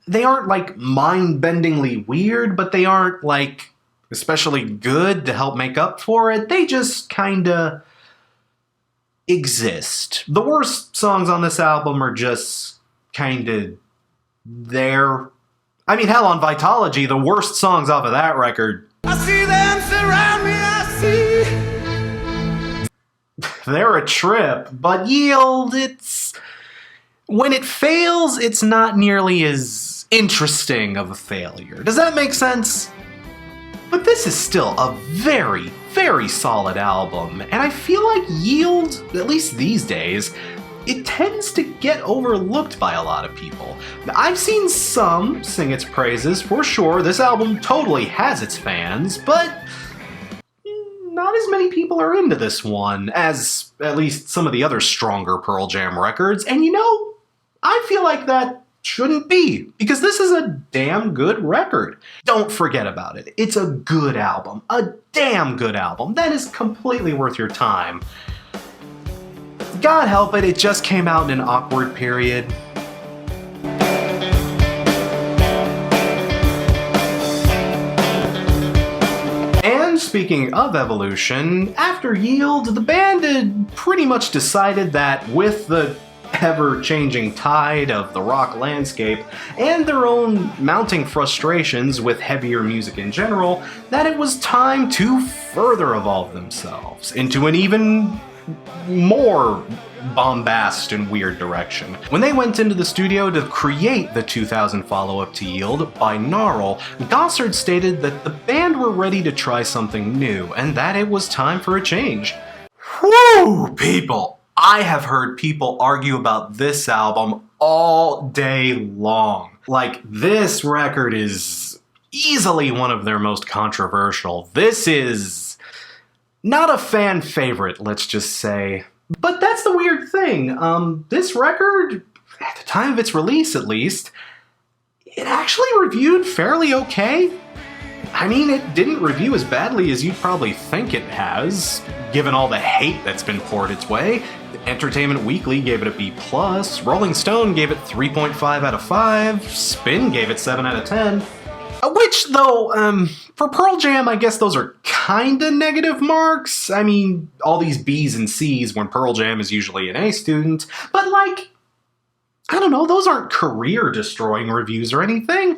They aren't, like, mind-bendingly weird, but they aren't, like, especially good to help make up for it. They just kinda... exist. The worst songs on this album are just kinda there. I mean, hell, on Vitalogy, the worst songs off of that record, I see them surround me, I see. they're a trip. But Yield, when it fails, it's not nearly as interesting of a failure. Does that make sense? But this is still a very, very solid album, and I feel like Yield, at least these days, it tends to get overlooked by a lot of people. I've seen some sing its praises, for sure. This album totally has its fans, but not as many people are into this one as at least some of the other stronger Pearl Jam records, and I feel like that shouldn't be, because this is a damn good record. Don't forget about it. It's a good album. A damn good album. That is completely worth your time. God help it, it just came out in an awkward period. And speaking of evolution, after Yield, the band had pretty much decided that with the ever-changing tide of the rock landscape and their own mounting frustrations with heavier music in general, that it was time to further evolve themselves into an even more bombast and weird direction. When they went into the studio to create the 2000 follow-up to Yield, Binaural, Gossard stated that the band were ready to try something new and that it was time for a change. Whew, people! I have heard people argue about this album all day long. Like, this record is easily one of their most controversial. This is not a fan favorite, let's just say. But that's the weird thing. This record, at the time of its release at least, it actually reviewed fairly okay. I mean, it didn't review as badly as you'd probably think it has, given all the hate that's been poured its way. Entertainment Weekly gave it a B+, Rolling Stone gave it 3.5 out of 5, Spin gave it 7 out of 10. Which, though, for Pearl Jam, I guess those are kinda negative marks. I mean, all these B's and C's when Pearl Jam is usually an A student. But, like, I don't know, those aren't career-destroying reviews or anything.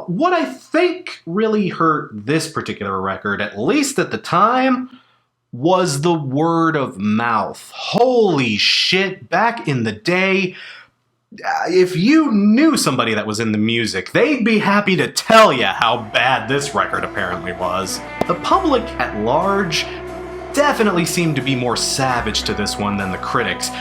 What I think really hurt this particular record, at least at the time, was the word of mouth. Holy shit, back in the day, if you knew somebody that was in the music, they'd be happy to tell you how bad this record apparently was. The public at large definitely seemed to be more savage to this one than the critics.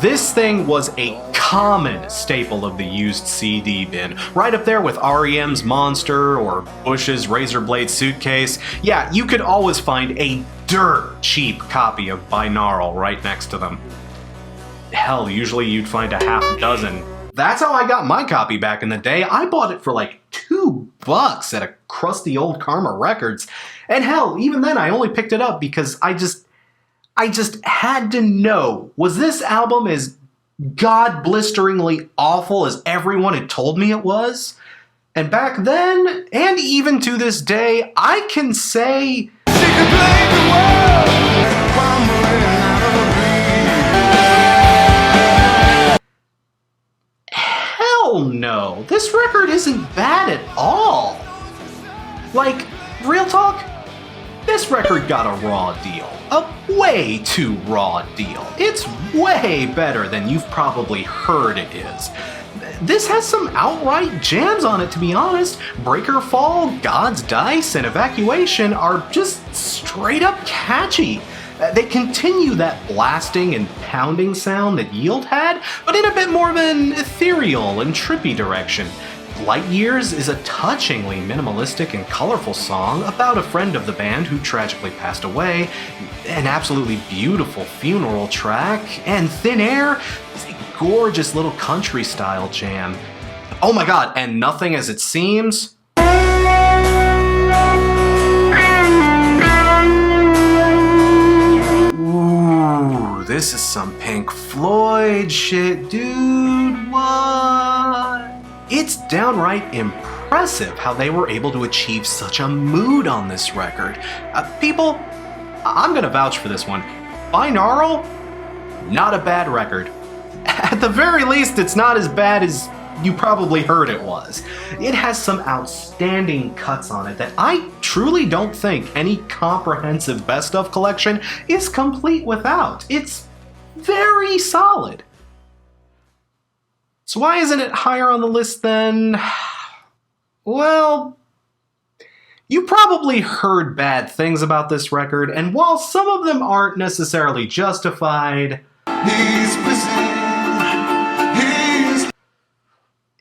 This thing was a common staple of the used CD bin, right up there with REM's Monster or Bush's Razor Blade Suitcase. Yeah, you could always find a dirt cheap copy of Binaural right next to them. Hell, usually you'd find a half dozen. That's how I got my copy back in the day. I bought it for like $2 at a crusty old Karma Records. And hell, even then I only picked it up because I just had to know, was this album as god-blisteringly awful as everyone had told me it was? And back then, and even to this day, I can say, hell no, this record isn't bad at all. Like, real talk, this record got a raw deal. A way too raw deal. It's way better than you've probably heard it is. This has some outright jams on it, to be honest. Breaker Fall, God's Dice, and Evacuation are just straight up catchy. They continue that blasting and pounding sound that Yield had, but in a bit more of an ethereal and trippy direction. Light Years is a touchingly minimalistic and colorful song about a friend of the band who tragically passed away, an absolutely beautiful funeral track, and Thin Air is a gorgeous little country-style jam. Oh my god, and Nothing As It Seems. Ooh, this is some Pink Floyd shit, dude, what? It's downright impressive how they were able to achieve such a mood on this record. People, I'm gonna vouch for this one. Binaural, not a bad record. At the very least, it's not as bad as you probably heard it was. It has some outstanding cuts on it that I truly don't think any comprehensive best of collection is complete without. It's very solid. So why isn't it higher on the list then? Well, you probably heard bad things about this record, and while some of them aren't necessarily justified,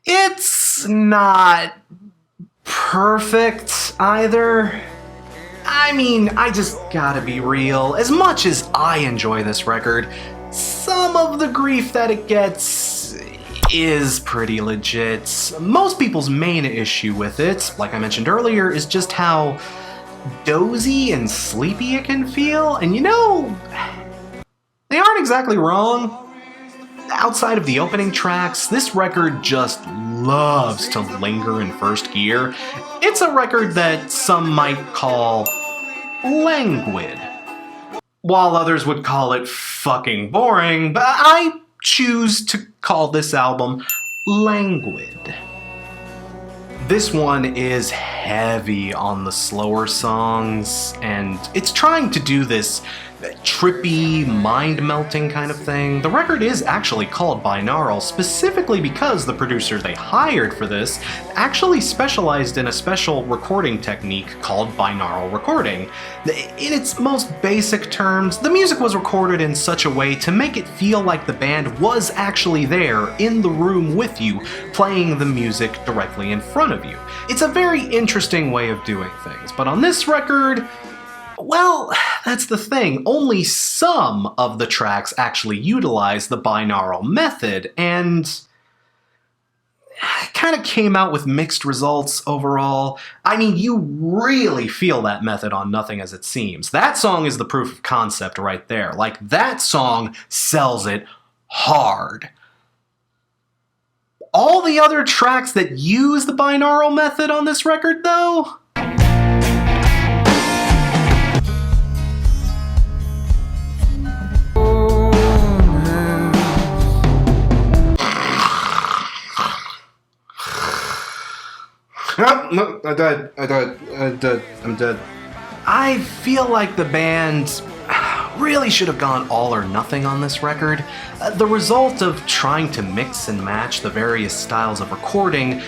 it's not perfect either. I mean, I just gotta be real. As much as I enjoy this record, some of the grief that it gets is pretty legit. Most people's main issue with it, like I mentioned earlier, is just how dozy and sleepy it can feel. And you know, they aren't exactly wrong. Outside of the opening tracks, this record just loves to linger in first gear. It's a record that some might call languid, while others would call it fucking boring, but I choose to call this album languid. This one is heavy on the slower songs, and it's trying to do this trippy, mind-melting kind of thing. The record is actually called Binaural specifically because the producer they hired for this actually specialized in a special recording technique called binaural recording. In its most basic terms, the music was recorded in such a way to make it feel like the band was actually there in the room with you, playing the music directly in front of you. It's a very interesting way of doing things, but on this record, well, that's the thing. Only some of the tracks actually utilize the binaural method, and it kind of came out with mixed results overall. I mean, you really feel that method on Nothing As It Seems. That song is the proof of concept right there. Like, that song sells it hard. All the other tracks that use the binaural method on this record, though, No, I'm dead. I feel like the band really should have gone all or nothing on this record. The result of trying to mix and match the various styles of recording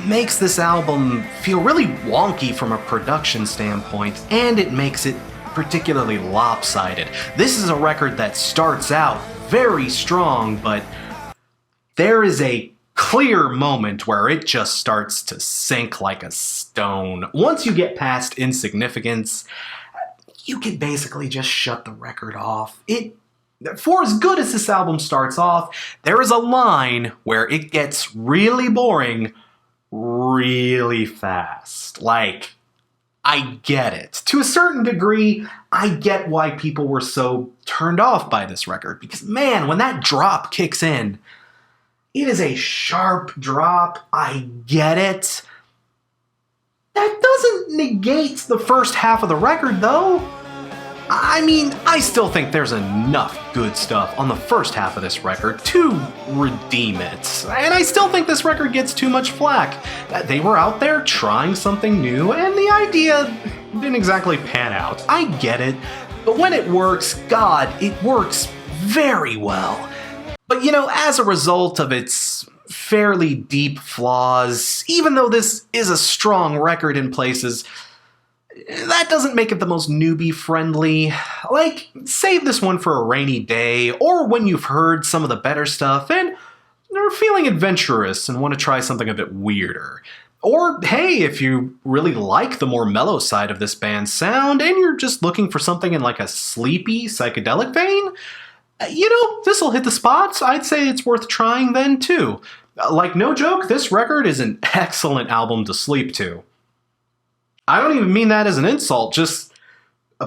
makes this album feel really wonky from a production standpoint, and it makes it particularly lopsided. This is a record that starts out very strong, but there is a clear moment where it just starts to sink like a stone. Once you get past Insignificance, you can basically just shut the record off. For as good as this album starts off, there is a line where it gets really boring really fast. Like, I get it. To a certain degree, I get why people were so turned off by this record, because man, when that drop kicks in, it is a sharp drop. I get it. That doesn't negate the first half of the record, though. I mean, I still think there's enough good stuff on the first half of this record to redeem it. And I still think this record gets too much flack. They were out there trying something new, and the idea didn't exactly pan out. I get it. But when it works, God, it works very well. But you know, as a result of its fairly deep flaws, even though this is a strong record in places, that doesn't make it the most newbie-friendly. Like, save this one for a rainy day, or when you've heard some of the better stuff and are feeling adventurous and want to try something a bit weirder. Or, hey, if you really like the more mellow side of this band's sound and you're just looking for something in like a sleepy, psychedelic vein, you know, this'll hit the spots. I'd say it's worth trying then, too. Like, no joke, this record is an excellent album to sleep to. I don't even mean that as an insult, just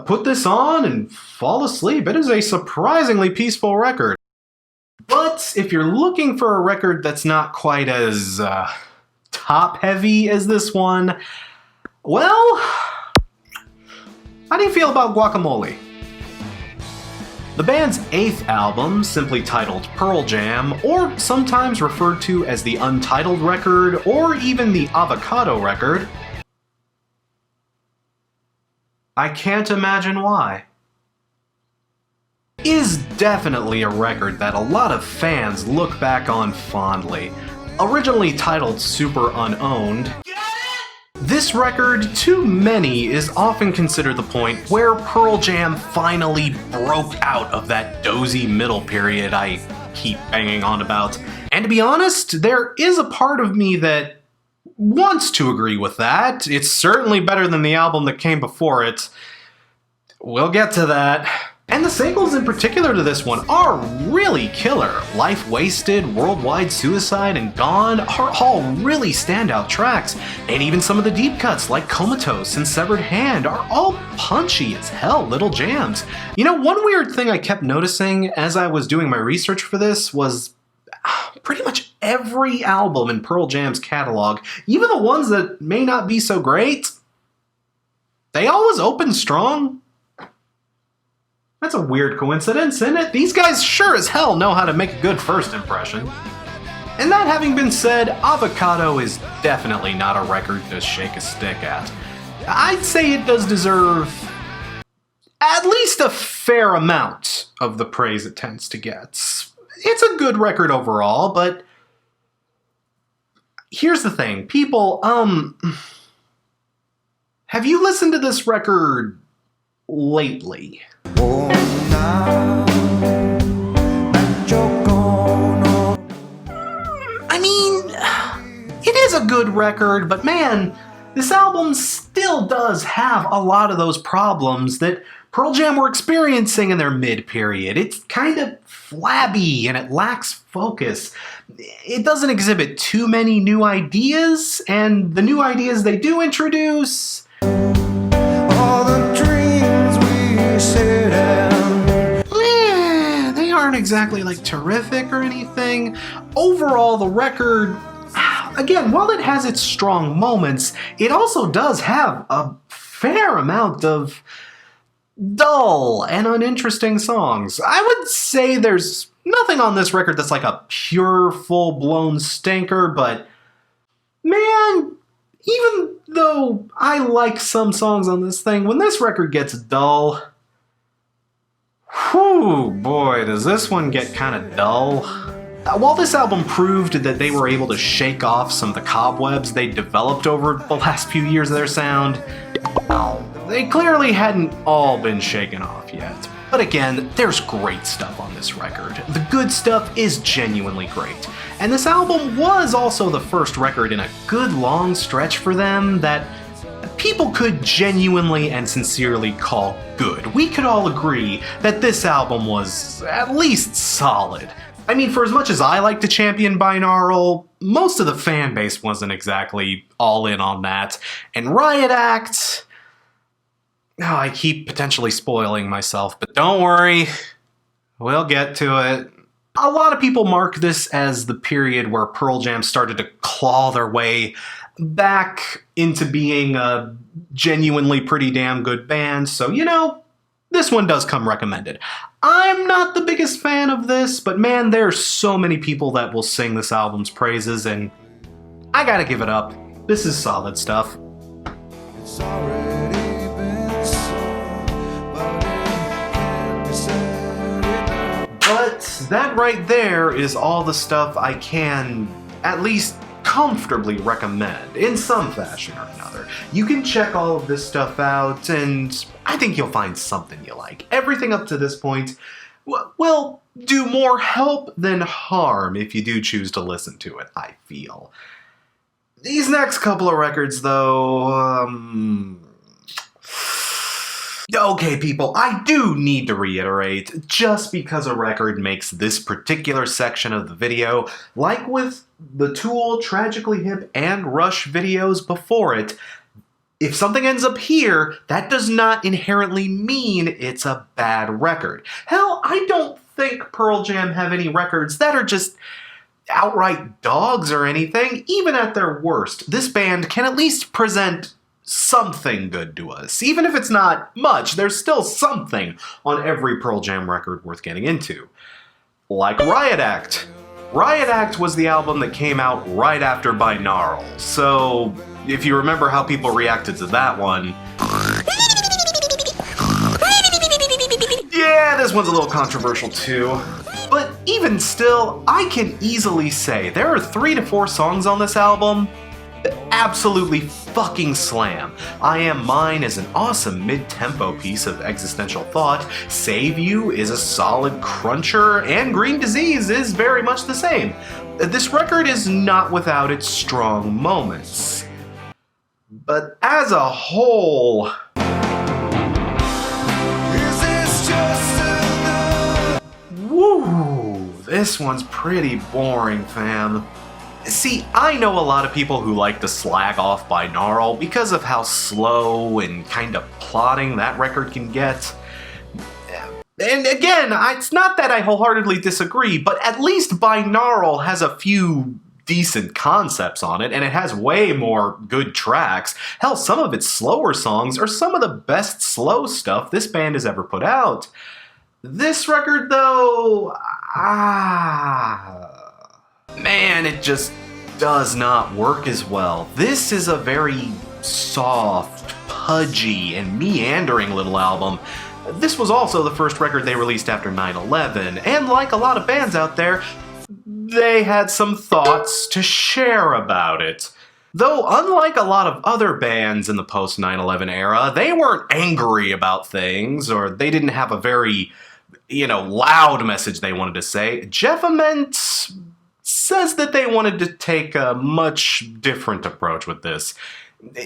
put this on and fall asleep. It is a surprisingly peaceful record. But if you're looking for a record that's not quite as top-heavy as this one, well, how do you feel about Guacamole? The band's 8th album, simply titled Pearl Jam, or sometimes referred to as the Untitled record, or even the Avocado record. I can't imagine why. Is definitely a record that a lot of fans look back on fondly. Originally titled Super Unowned, this record, to many, is often considered the point where Pearl Jam finally broke out of that dozy middle period I keep banging on about. And to be honest, there is a part of me that wants to agree with that. It's certainly better than the album that came before it. We'll get to that. And the singles in particular to this one are really killer. Life Wasted, Worldwide Suicide, and Gone are all really standout tracks. And even some of the deep cuts like Comatose and Severed Hand are all punchy as hell little jams. You know, one weird thing I kept noticing as I was doing my research for this was pretty much every album in Pearl Jam's catalog, even the ones that may not be so great, they always open strong. That's a weird coincidence, isn't it? These guys sure as hell know how to make a good first impression. And that having been said, Avocado is definitely not a record to shake a stick at. I'd say it does deserve at least a fair amount of the praise it tends to get. It's a good record overall, but here's the thing, people, have you listened to this record lately? I mean, it is a good record, but man, this album still does have a lot of those problems that Pearl Jam were experiencing in their mid-period. It's kind of flabby and it lacks focus. It doesn't exhibit too many new ideas, and the new ideas they do introduce, All the dreams we set out. they aren't exactly like terrific or anything. Overall, the record, again, while it has its strong moments, it also does have a fair amount of dull and uninteresting songs. I would say there's nothing on this record that's like a pure, full-blown stinker, but man, even though I like some songs on this thing, when this record gets dull, whew, boy, does this one get kind of dull. While this album proved that they were able to shake off some of the cobwebs they developed over the last few years of their sound, they clearly hadn't all been shaken off yet. But again, there's great stuff on this record. The good stuff is genuinely great. And this album was also the first record in a good long stretch for them that people could genuinely and sincerely call good. We could all agree that this album was at least solid. I mean, for as much as I like to champion Binaural, most of the fan base wasn't exactly all in on that. And Riot Act, oh, I keep potentially spoiling myself, but don't worry, we'll get to it. A lot of people mark this as the period where Pearl Jam started to claw their way back into being a genuinely pretty damn good band, so you know, this one does come recommended. I'm not the biggest fan of this, but man, there are so many people that will sing this album's praises, and I gotta give it up. This is solid stuff. It's already been said, but it can't be said enough. But that right there is all the stuff I can at least comfortably recommend in some fashion or another. You can check all of this stuff out, and I think you'll find something you like. Everything up to this point will do more help than harm if you do choose to listen to it, I feel. These next couple of records, though, okay, people, I do need to reiterate, just because a record makes this particular section of the video, like with the Tool, Tragically Hip, and Rush videos before it, if something ends up here, that does not inherently mean it's a bad record. Hell, I don't think Pearl Jam have any records that are just outright dogs or anything. Even at their worst, this band can at least present something good to us. Even if it's not much, there's still something on every Pearl Jam record worth getting into. Like Riot Act. Riot Act was the album that came out right after Binaural, so if you remember how people reacted to that one... Yeah, this one's a little controversial too. But even still, I can easily say there are 3 to 4 songs on this album that absolutely fucking slam. I Am Mine is an awesome mid-tempo piece of existential thought, Save You is a solid cruncher, and Green Disease is very much the same. This record is not without its strong moments. But as a whole... Woo! This one's pretty boring, fam. See, I know a lot of people who like to slag off Binaural because of how slow and kind of plodding that record can get. And again, it's not that I wholeheartedly disagree, but at least Binaural has a few decent concepts on it, and it has way more good tracks. Hell, some of its slower songs are some of the best slow stuff this band has ever put out. This record, though, man, it just does not work as well. This is a very soft, pudgy, and meandering little album. This was also the first record they released after 9/11, and like a lot of bands out there, they had some thoughts to share about it. Though, unlike a lot of other bands in the post-9/11 era, they weren't angry about things, or they didn't have a very, loud message they wanted to say. Jeff Ament says that they wanted to take a much different approach with this.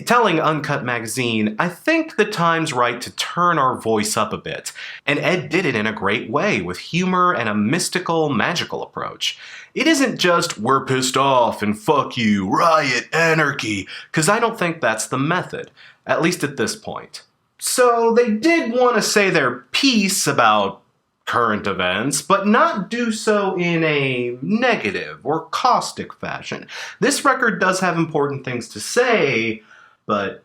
Telling Uncut Magazine, I think the time's right to turn our voice up a bit. And Ed did it in a great way, with humor and a mystical, magical approach. It isn't just, we're pissed off and fuck you, riot, anarchy, because I don't think that's the method, at least at this point. So they did want to say their piece about current events, but not do so in a negative or caustic fashion. This record does have important things to say, but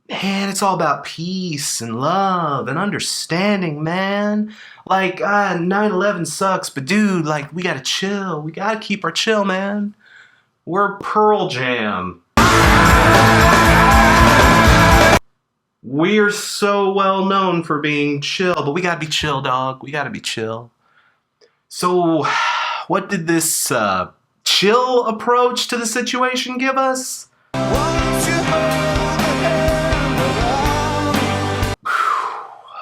man, it's all about peace and love and understanding, man. Like, 9/11 sucks, but dude, we gotta chill. We gotta keep our chill, man. We're Pearl Jam. We're so well known for being chill, but we gotta be chill, dog. We gotta be chill. So, what did this chill approach to the situation give us?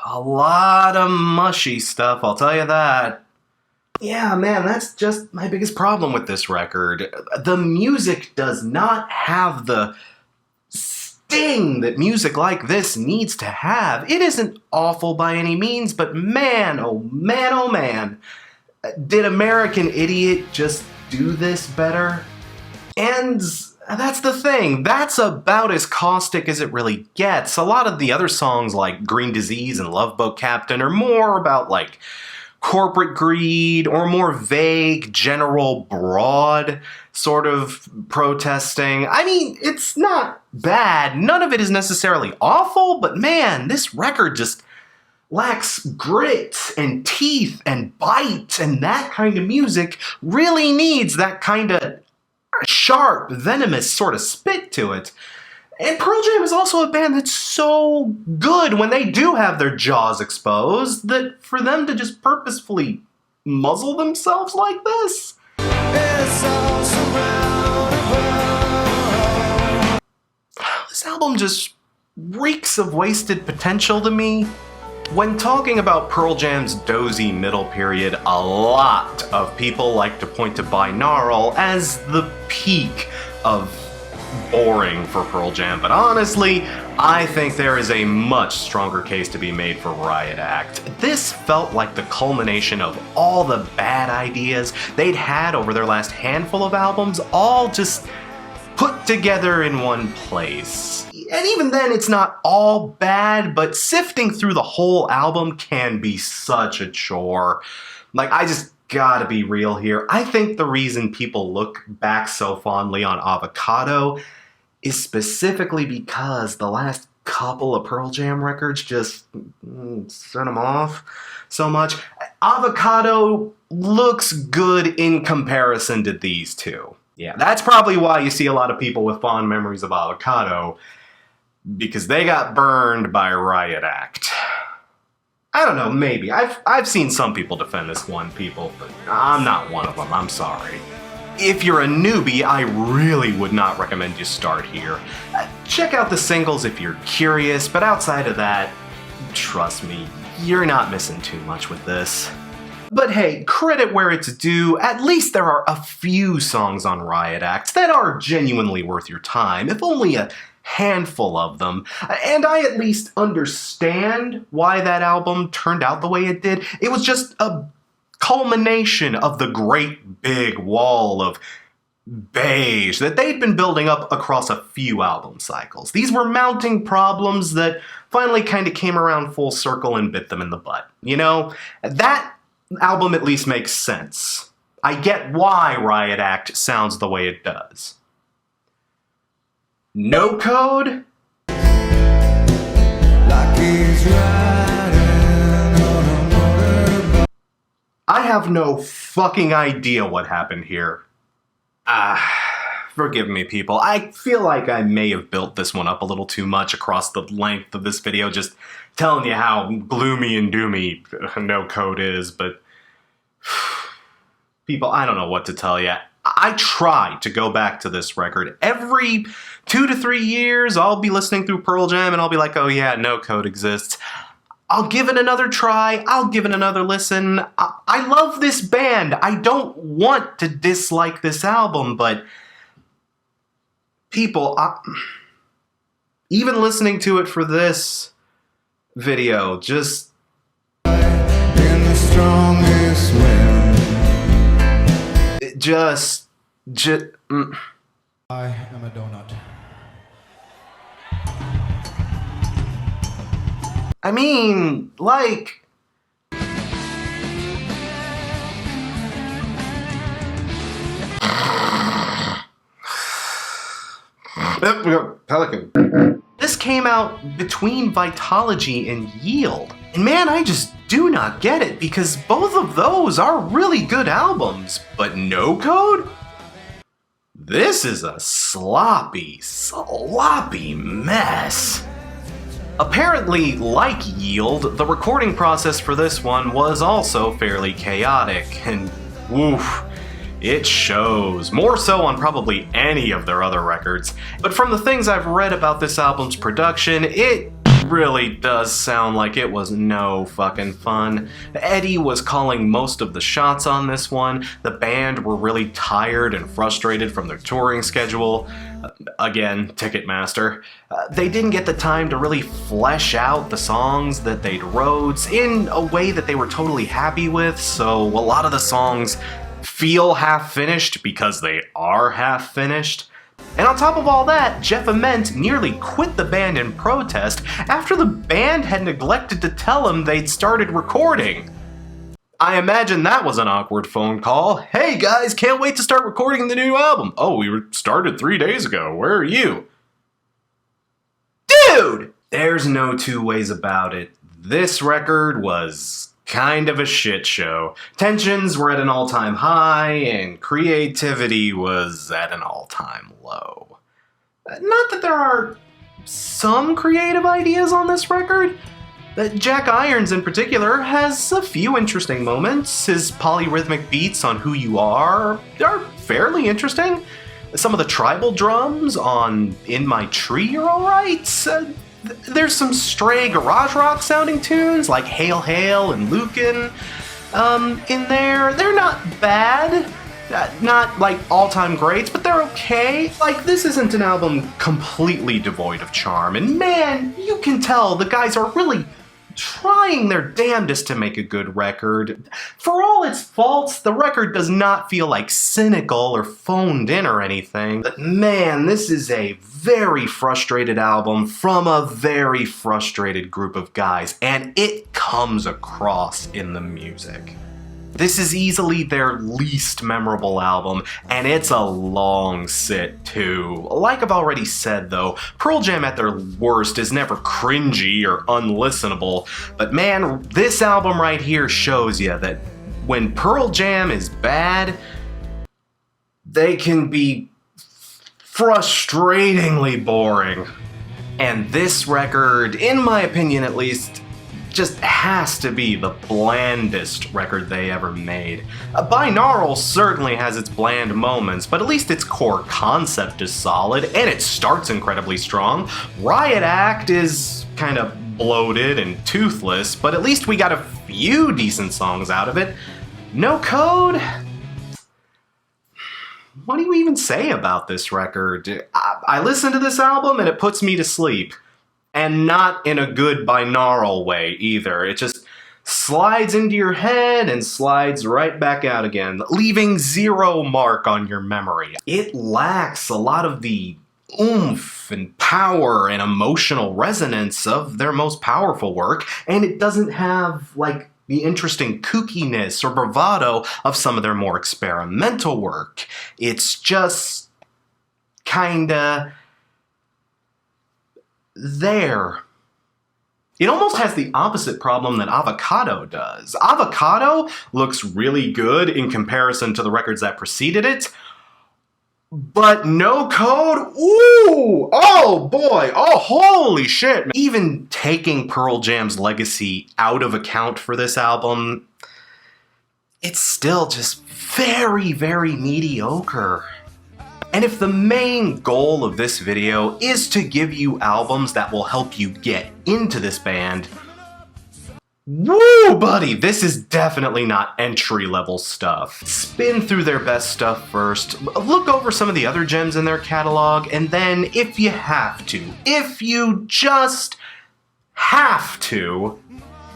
A lot of mushy stuff, I'll tell you that. Yeah, man, that's just my biggest problem with this record. The music does not have the sting that music like this needs to have. It isn't awful by any means, but man, oh man, oh man. Did American Idiot just do this better? And that's the thing. That's about as caustic as it really gets. A lot of the other songs like Green Disease and Love Boat Captain are more about corporate greed or more vague, general, broad sort of protesting. I mean, it's not bad. None of it is necessarily awful, but man, this record just lacks grit and teeth and bite, and that kind of music really needs that kind of sharp, venomous sort of spit to it. And Pearl Jam is also a band that's so good when they do have their jaws exposed that for them to just purposefully muzzle themselves like this? This album just reeks of wasted potential to me. When talking about Pearl Jam's dozy middle period, a lot of people like to point to Binaural as the peak of boring for Pearl Jam, but honestly, I think there is a much stronger case to be made for Riot Act. This felt like the culmination of all the bad ideas they'd had over their last handful of albums, all just put together in one place. And even then, it's not all bad, but sifting through the whole album can be such a chore. I just gotta be real here. I think the reason people look back so fondly on Avocado is specifically because the last couple of Pearl Jam records just set them off so much. Avocado looks good in comparison to these two. Yeah, that's probably why you see a lot of people with fond memories of Avocado, because they got burned by Riot Act. I don't know, maybe. I've seen some people defend this one, but I'm not one of them, I'm sorry. If you're a newbie, I really would not recommend you start here. Check out the singles if you're curious, but outside of that, trust me, you're not missing too much with this. But hey, credit where it's due, at least there are a few songs on Riot Act that are genuinely worth your time, if only a handful of them. And I at least understand why that album turned out the way it did. It was just a culmination of the great big wall of beige that they'd been building up across a few album cycles. These were mounting problems that finally kind of came around full circle and bit them in the butt. You know, that album at least makes sense. I get why Riot Act sounds the way it does. No Code? I have no fucking idea what happened here. Forgive me, people. I feel like I may have built this one up a little too much across the length of this video, just telling you how gloomy and doomy No Code is, but people, I don't know what to tell you. I try to go back to this record. Every 2 to 3 years, I'll be listening through Pearl Jam and I'll be like, oh yeah, No Code exists. I'll give it another try. I'll give it another listen. I love this band. I don't want to dislike this album, but people, even listening to it for this video, just in the strongest wind. Just I am a donut. I mean, like, Pelican. This came out between Vitalogy and Yield. And man, I just do not get it, because both of those are really good albums. But No Code? This is a sloppy mess. Apparently, like Yield, the recording process for this one was also fairly chaotic, and woof, it shows. More so on probably any of their other records. But from the things I've read about this album's production, it really does sound like it was no fucking fun. Eddie was calling most of the shots on this one. The band were really tired and frustrated from their touring schedule. Again, Ticketmaster. They didn't get the time to really flesh out the songs that they'd wrote in a way that they were totally happy with, so a lot of the songs feel half-finished because they are half-finished. And on top of all that, Jeff Ament nearly quit the band in protest after the band had neglected to tell him they'd started recording. I imagine that was an awkward phone call. Hey guys, can't wait to start recording the new album. Oh, we started 3 days ago. Where are you? Dude! There's no two ways about it. This record was kind of a shit show. Tensions were at an all-time high, and creativity was at an all-time low. Not that there are some creative ideas on this record. Jack Irons in particular has a few interesting moments. His polyrhythmic beats on Who You Are fairly interesting. Some of the tribal drums on In My Tree are alright. There's some stray garage rock sounding tunes like Hail Hail and Lucan in there. They're not bad, not like all-time greats, but they're okay. Like, this isn't an album completely devoid of charm, and man, you can tell the guys are really trying their damnedest to make a good record. For all its faults, the record does not feel like cynical or phoned in or anything. But man, this is a very frustrated album from a very frustrated group of guys, and it comes across in the music. This is easily their least memorable album, and it's a long sit too. Like I've already said though, Pearl Jam at their worst is never cringy or unlistenable, but man, this album right here shows you that when Pearl Jam is bad, they can be frustratingly boring. And this record, in my opinion at least, just has to be the blandest record they ever made. Binaural certainly has its bland moments, but at least its core concept is solid, and it starts incredibly strong. Riot Act is kind of bloated and toothless, but at least we got a few decent songs out of it. No Code? What do you even say about this record? I listen to this album and it puts me to sleep. And not in a good binaural way either. It just slides into your head and slides right back out again, leaving zero mark on your memory. It lacks a lot of the oomph and power and emotional resonance of their most powerful work, and it doesn't have, like, the interesting kookiness or bravado of some of their more experimental work. It's just kinda there. It almost has the opposite problem that Avocado does. Avocado looks really good in comparison to the records that preceded it, but No Code, ooh, oh boy, oh holy shit. Even taking Pearl Jam's legacy out of account for this album, it's still just very, very mediocre. And if the main goal of this video is to give you albums that will help you get into this band, woo, buddy, this is definitely not entry-level stuff. Spin through their best stuff first, look over some of the other gems in their catalog, and then, if you have to, if you just have to,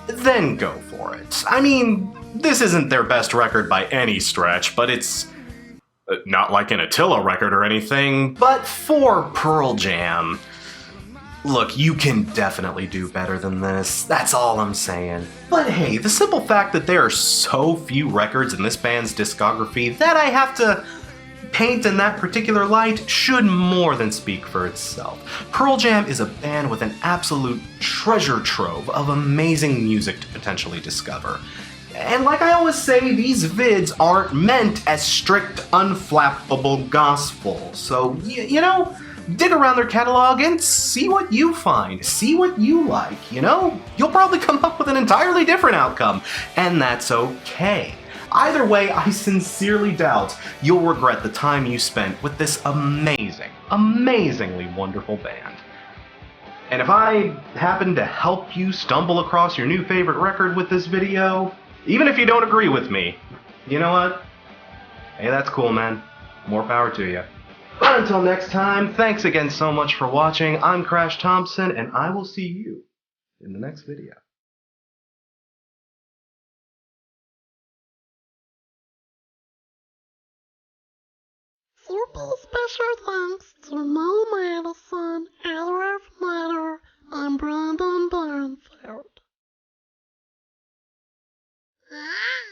then go for it. I mean, this isn't their best record by any stretch, but it's not like an Attila record or anything, but for Pearl Jam, look, you can definitely do better than this. That's all I'm saying. But hey, the simple fact that there are so few records in this band's discography that I have to paint in that particular light should more than speak for itself. Pearl Jam is a band with an absolute treasure trove of amazing music to potentially discover. And like I always say, these vids aren't meant as strict, unflappable gospel. So, you know, dig around their catalog and see what you find. See what you like, you know? You'll probably come up with an entirely different outcome, and that's okay. Either way, I sincerely doubt you'll regret the time you spent with this amazing, amazingly wonderful band. And if I happen to help you stumble across your new favorite record with this video, even if you don't agree with me, you know what? Hey, that's cool, man. More power to you. But until next time, thanks again so much for watching. I'm Crash Thompson, and I will see you in the next video. Super special thanks to Mo Madison, Elref Matter, and Brandon Barnfield. Ah!